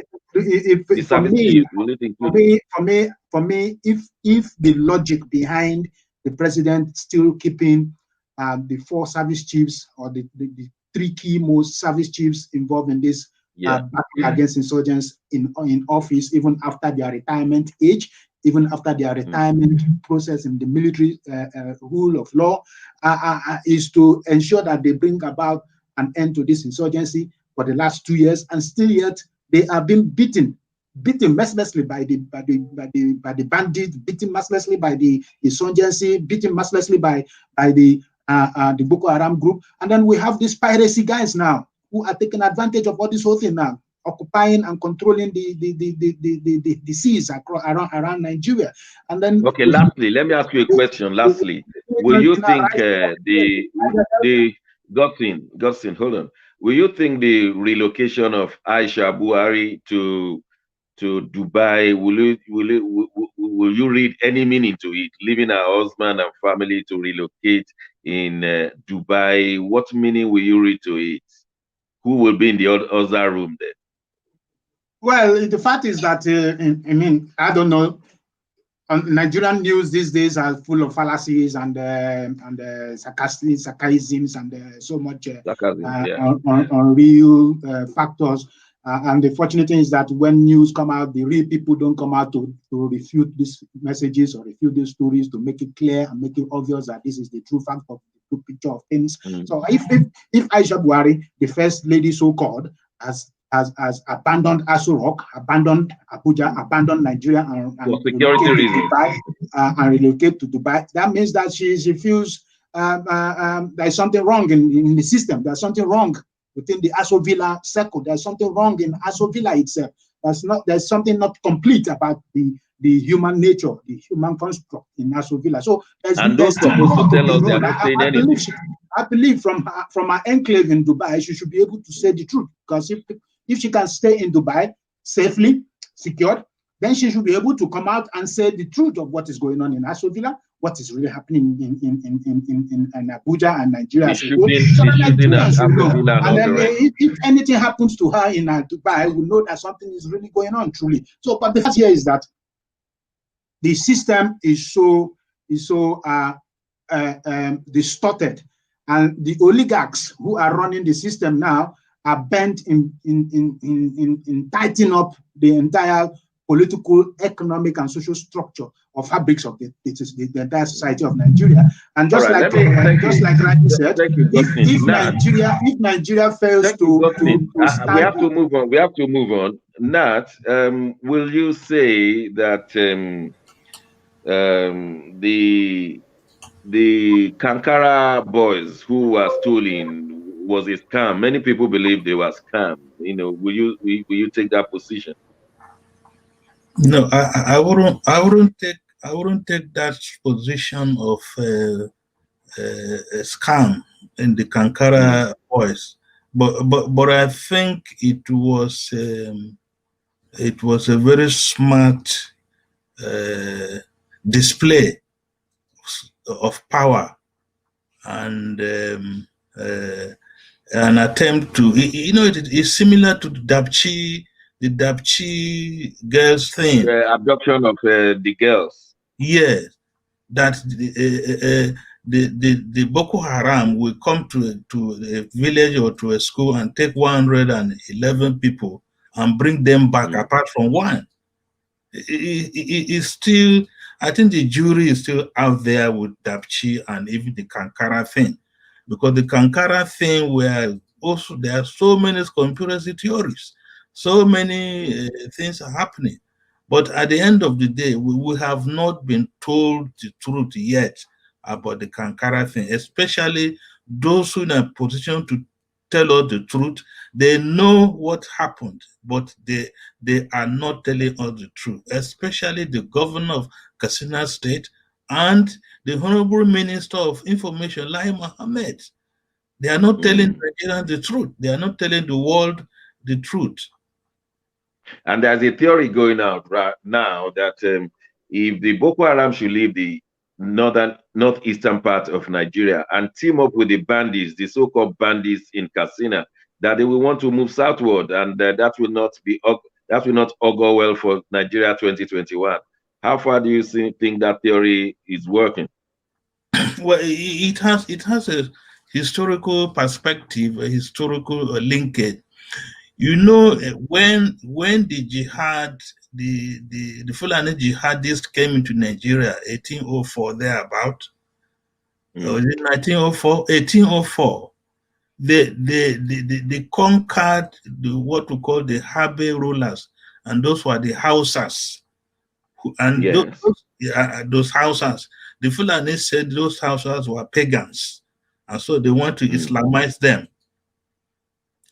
For me, if the logic behind the president still keeping the 4 service chiefs or the 3 key most service chiefs involved in this battle against insurgents in office, even after their retirement age, even after their retirement process in the military rule of law, is to ensure that they bring about an end to this insurgency for the last 2 years, and still yet they are being beaten mercilessly by the bandits, beaten mercilessly by the insurgency, beaten mercilessly by the Boko Haram group, and then we have these piracy guys now who are taking advantage of all this whole thing now, occupying and controlling the seas around Nigeria. And then okay, lastly, let me ask you a question. Lastly, will you think the Godson, hold on. Will you think the relocation of Aisha Buhari to Dubai, will you read any meaning to it? Leaving her husband and family to relocate in Dubai, what meaning will you read to it? Who will be in the other room then? Well, the fact is that I don't know. Nigerian news these days are full of fallacies and sarcasms and so much unreal factors. And the fortunate thing is that when news come out, the real people don't come out to refute these messages or refute these stories, to make it clear and make it obvious that this is the true fact of the true picture of things. So if Aisha Buhari, the first lady so-called, has abandoned Aso Rock, abandoned Abuja, abandoned Nigeria, and security reasons, and relocate to Dubai, that means that she feels there's something wrong in the system. There's something wrong within the Aso Villa circle. There's something wrong in Aso Villa itself. There's something not complete about the human nature, the human construct in Aso Villa. So and those supposed to tell us they are not saying anything. I believe from her enclave in Dubai, she should be able to say the truth, because if she can stay in Dubai safely, secured, then she should be able to come out and say the truth of what is going on in Aso Villa, what is really happening in Abuja and Nigeria. And then if anything happens to her in Dubai, we know that something is really going on truly. So, but the fact here is that the system is so distorted, and the oligarchs who are running the system now are bent in tightening up the entire political, economic, and social structure of fabrics of the entire society of Nigeria. And just like Raji said, if Nigeria fails we have to move on. We have to move on. Nat, will you say that the Kankara boys who were stolen was a scam? Many people believe they were scam. Will you take that position? No, I wouldn't take that position of a scam in the Kankara boys, but I think it was a very smart display of power and an attempt to, it's similar to the Dapchi girls thing. The abduction of the girls. Yes, that the Boko Haram will come to a village or to a school and take 111 people and bring them back apart from one. It's still, I think the jury is still out there with Dapchi and even the Kankara thing, because the Kankara thing where also there are so many conspiracy theories, so many things are happening. But at the end of the day, we have not been told the truth yet about the Kankara thing, especially those who are in a position to tell us the truth. They know what happened, but they are not telling us the truth, especially the governor of Katsina State and the Honorable Minister of Information, Lai Mohammed. They are not telling Nigerians the truth. They are not telling the world the truth. And there's a theory going out right now that if the Boko Haram should leave the northeastern part of Nigeria and team up with the bandits, the so-called bandits in Katsina, that they will want to move southward, and that will not augur well for Nigeria 2021. How far do you think that theory is working? Well, it has a historical perspective, a historical linkage. You know, when the jihad, the Fulani jihadists came into Nigeria, 1804 thereabout, was it 1904? 1804. They conquered what we call the Habe rulers, and those were the Hausas. And yes. those Hausas, the Fulani said those Hausas were pagans, and so they want to Islamize them.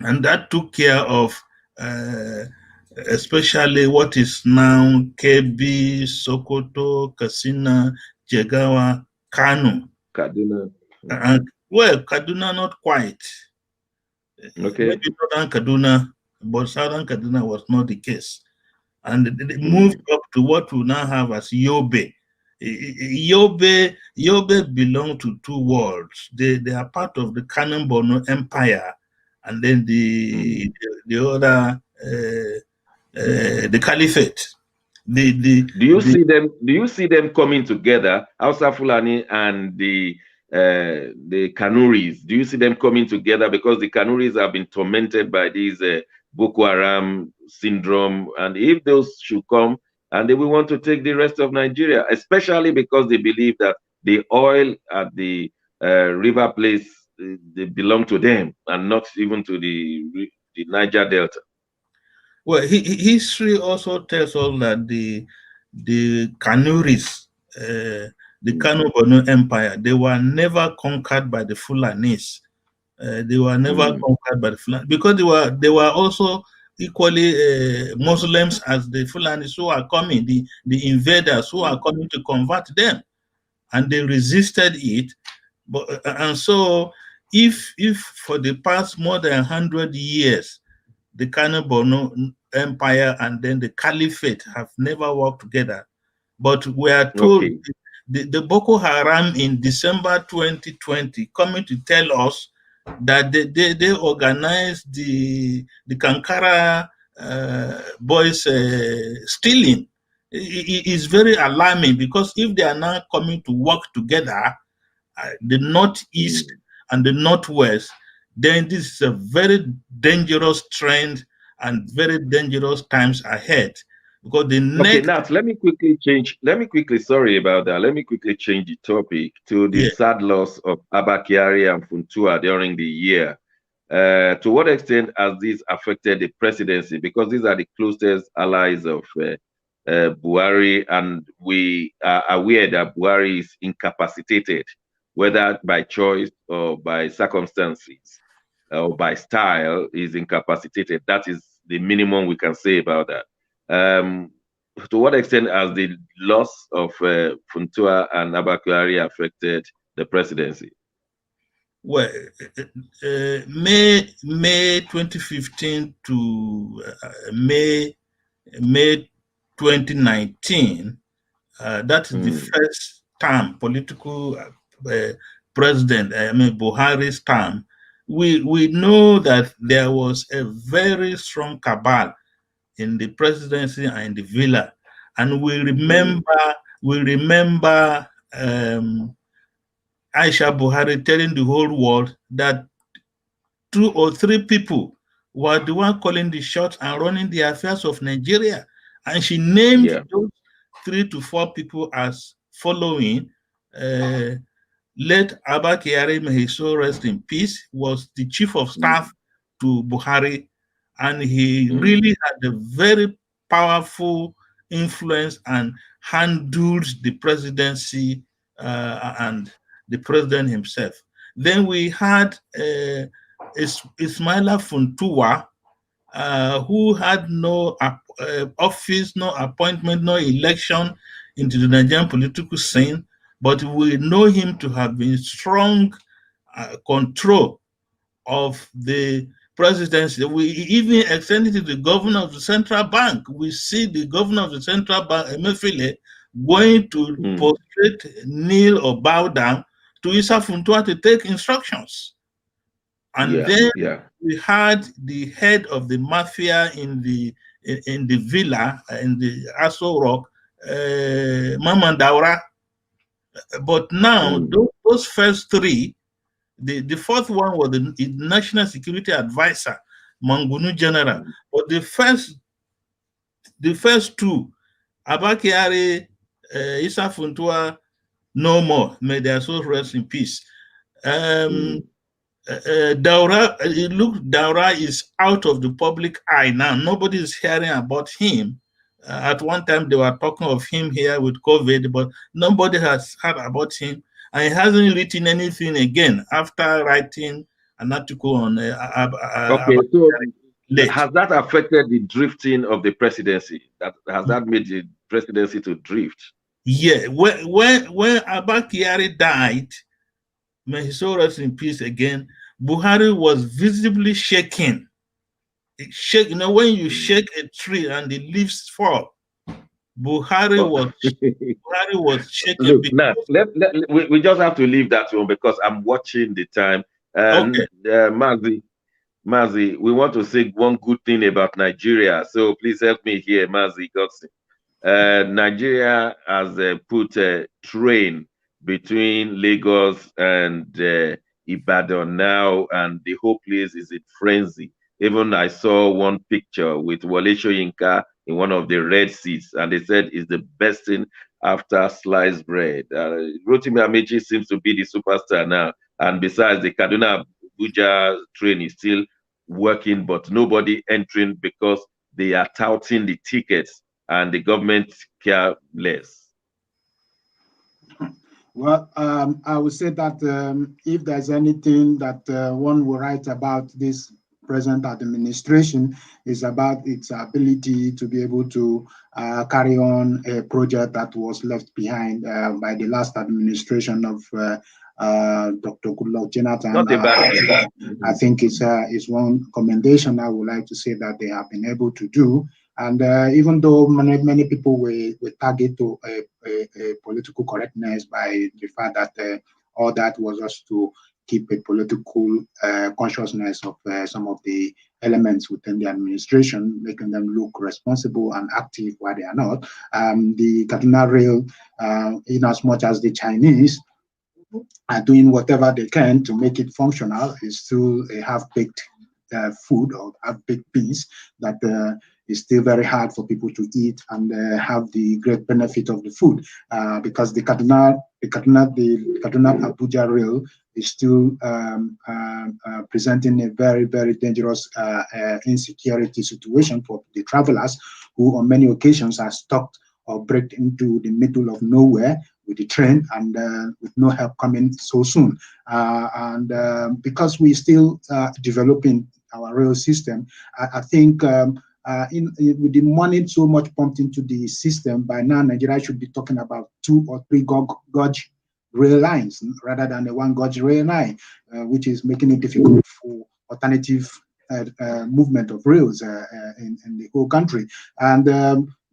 And that took care of especially what is now Kebbi, Sokoto, Katsina, Jigawa, Kano. Kaduna. Well, Kaduna not quite. Okay. Maybe northern Kaduna, but southern Kaduna was not the case. And they moved up to what we now have as Yobe. Yobe belong to two worlds. They are part of the Kanem-Borno Empire, and then the other the Caliphate. Do you see them coming together, Hausa Fulani and the Kanuris? Do you see them coming together, because the Kanuris have been tormented by these Boko Haram syndrome, and if those should come and they will want to take the rest of Nigeria, especially because they believe that the oil at the river place, they belong to them and not even to the Niger Delta. Well, history also tells us that the Kanuris, the Kano-Borno Empire, they were never conquered by the Fulanis. They were never conquered by the Fulani, because they were also equally Muslims as the Fulanis who are coming, the invaders who are coming to convert them, and they resisted it. But and so, if for the past more than 100 years, the Kano-Borno Empire and then the Caliphate have never worked together, but we are told the Boko Haram in December 2020 coming to tell us that they organized the Kankara boys stealing. It is very alarming, because if they are now coming to work together, the Northeast and the Northwest, then this is a very dangerous trend and very dangerous times ahead. Because the next... Nat, let me quickly change the topic to the sad loss of Abba Kyari and Funtua during the year. To what extent has this affected the presidency? Because these are the closest allies of Buhari, and we are aware that Buhari is incapacitated, whether by choice or by circumstances or by style, is incapacitated. That is the minimum we can say about that. To what extent has the loss of Funtua and Abba Kyari affected the presidency? Well, May 2015 to May 2019. That is the first term, political president, Buhari's term. We know that there was a very strong cabal in the presidency and in the villa, and we remember Aisha Buhari telling the whole world that 2 or 3 people were the one calling the shots and running the affairs of Nigeria, and she named those 3 to 4 people as following. Late Abba Kyari, may his soul rest in peace, was the chief of staff to Buhari, and he really had a very powerful influence and handled the presidency and the president himself. Then we had Ismaila Funtua, who had no office, no appointment, no election into the Nigerian political scene, but we know him to have been strong control of the presidency. We even extended to the governor of the central bank. We see the governor of the central bank, Emefiele, going to prostrate, kneel, or bow down to Issa Funtua to take instructions. And then we had the head of the mafia in the villa, in the Aso Rock, Mamman Daura. But now, those first 3, the fourth one was the National Security Advisor, Mangunu General. But the first 2, Abba Kyari, Issa Funtua, no more. May their souls rest in peace. Daura is out of the public eye now. Nobody is hearing about him. At one time, they were talking of him here with COVID, but nobody has heard about him. And he hasn't written anything again after writing an article on. Okay, so has that affected the drifting of the presidency? Has that made the presidency to drift? Yeah, when Abba Kyari died, may his soul rest in peace again, Buhari was visibly shaking. You know, when you shake a tree and the leaves fall, Buhari was shaking. Look, now, we just have to leave that one because I'm watching the time. Okay. Mazi, we want to say one good thing about Nigeria. So please help me here, Mazi Godson. Nigeria has put a train between Lagos and Ibadan now, and the whole place is in frenzy. Even I saw one picture with Wole Soyinka in one of the red seats, and they said it's the best thing after sliced bread. Rotimi Amechi seems to be the superstar now, and besides, the Kaduna-Abuja train is still working, but nobody entering because they are touting the tickets, and the government care less. Well, I would say that if there's anything that one will write about this present administration, is about its ability to be able to carry on a project that was left behind by the last administration of Dr. Goodluck Jonathan. I think it's one commendation I would like to say that they have been able to do. And even though many people will target to a political correctness by the fact that all that was just to keep a political consciousness of some of the elements within the administration, making them look responsible and active while they are not. The Kaduna Rail, in as much as the Chinese are doing whatever they can to make it functional, is still a half-baked food or half-baked beans that is still very hard for people to eat and have the great benefit of the food, because the Kaduna Abuja rail is still presenting a very, very dangerous insecurity situation for the travelers who on many occasions are stuck or break into the middle of nowhere with the train and with no help coming so soon. Because we're still developing our rail system, I think with the money so much pumped into the system, by now Nigeria should be talking about 2 or 3 gauge rail lines rather than the one gauge rail line, which is making it difficult for alternative movement of rails in the whole country. And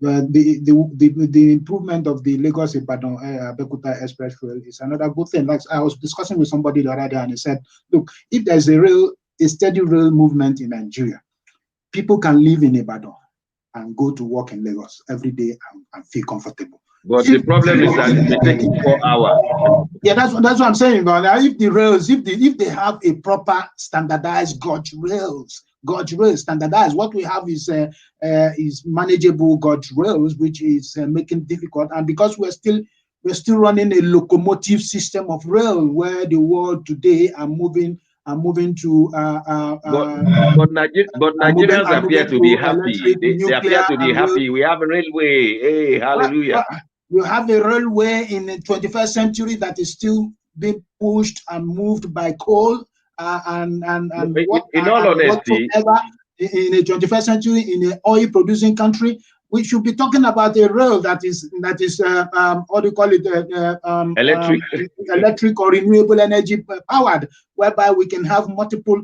the improvement of the Lagos Ibadan Abeokuta Express Rail is another good thing. Like I was discussing with somebody the other day, and he said, "Look, if there's a steady rail movement in Nigeria, people can live in Ibadan and go to work in Lagos every day and feel comfortable." But the problem is that it may take 4 hours. Yeah, that's what I'm saying. But if the rails, if they have a proper standardized gauge rails standardized, what we have is manageable gauge rails, which is making it difficult. And because we're still running a locomotive system of rail, where the world today are moving to but Nigerians appear to be happy. They appear to be happy. We have a railway. Hey, hallelujah. You have a railway in the 21st century that is still being pushed and moved by coal in all honesty, in the 21st century in an oil producing country. We should be talking about a rail that is what do you call it, electric or renewable energy powered, whereby we can have multiple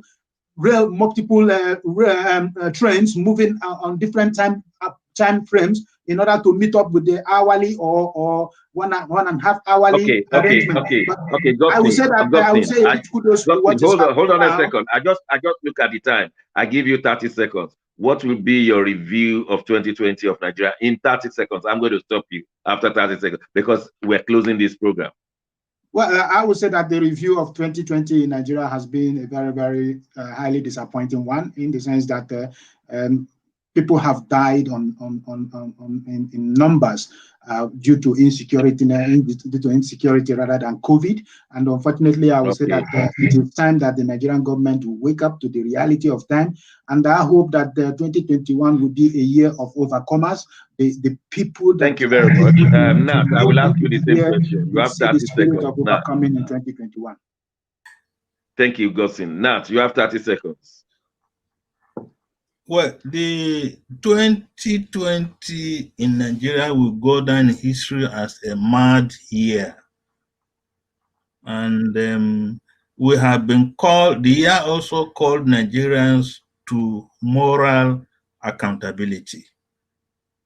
trains moving on different time frames in order to meet up with the hourly or 1.5 hourly arrangement. Okay. I would say that hold on a second. I just look at the time. I give you 30 seconds. What will be your review of 2020 of Nigeria in 30 seconds? I'm going to stop you after 30 seconds because we're closing this program. Well, I would say that the review of 2020 in Nigeria has been a very, very highly disappointing one, in the sense that people have died in numbers due to insecurity rather than COVID. And unfortunately, I would say that it is time that the Nigerian government will wake up to the reality of time. And I hope that 2021 will be a year of overcomers. The people. Thank you very much. Nat, I will ask you the same question. You have 30 seconds. Of overcoming in 2021. Thank you, Godson. Nat, you have 30 seconds. Well, the 2020 in Nigeria will go down in history as a mad year. And we have been called, the year also called Nigerians to moral accountability.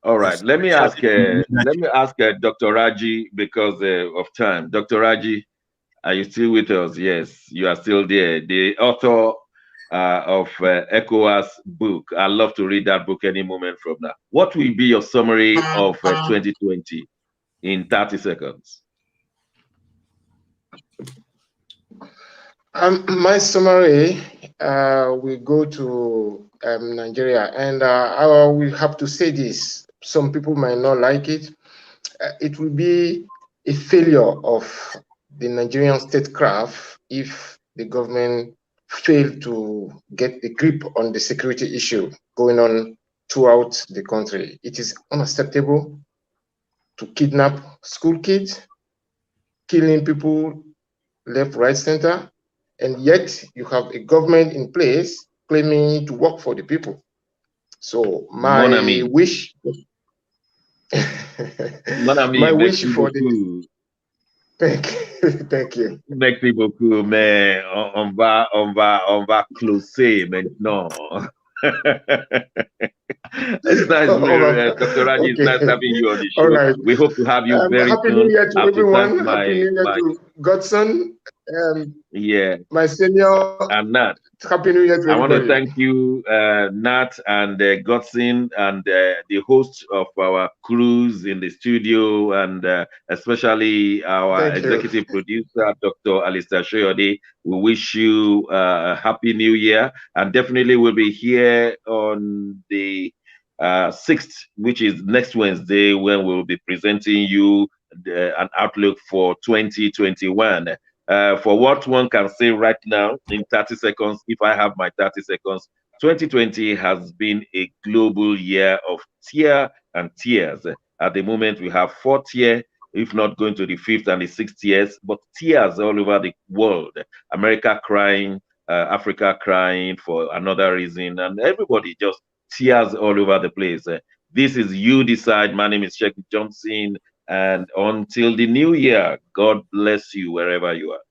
All right, let me ask Dr. Raji because of time. Dr. Raji, are you still with us? Yes, you are still there. The author of ECOWAS book. I love to read that book any moment from now. What will be your summary of 2020 in 30 seconds? My summary will go to Nigeria, and I will have to say this. Some people might not like it. It will be a failure of the Nigerian statecraft if the government failed to get a grip on the security issue going on throughout the country. It is unacceptable to kidnap school kids, killing people left, right, center, and yet you have a government in place claiming to work for the people. So my wish, my wish for the Thank you. Make people cool, man. On va closer maintenant. It's nice, Dr. Raji. It's nice having you on the show. Right. We hope to have you very happy soon. New Year to everyone. Happy New Year to Godson. My senior. And Nat. Happy New Year to everybody. I want to thank you, Nat and Godson, and the host of our cruise in the studio, and especially our executive producer, Dr. Alistair Shoyode. We wish you a happy New Year, and definitely we'll be here on the 6th, which is next Wednesday, when we'll be presenting you an outlook for 2021. For what one can say right now in 30 seconds, if I have my 30 seconds, 2020 has been a global year of tear and tears. At the moment, we have 4th year, if not going to the 5th and the 6th years, but tears all over the world. America crying, Africa crying for another reason, and everybody just tears all over the place. This is You Decide. My name is Sheikh Johnson. And until the new year, God bless you wherever you are.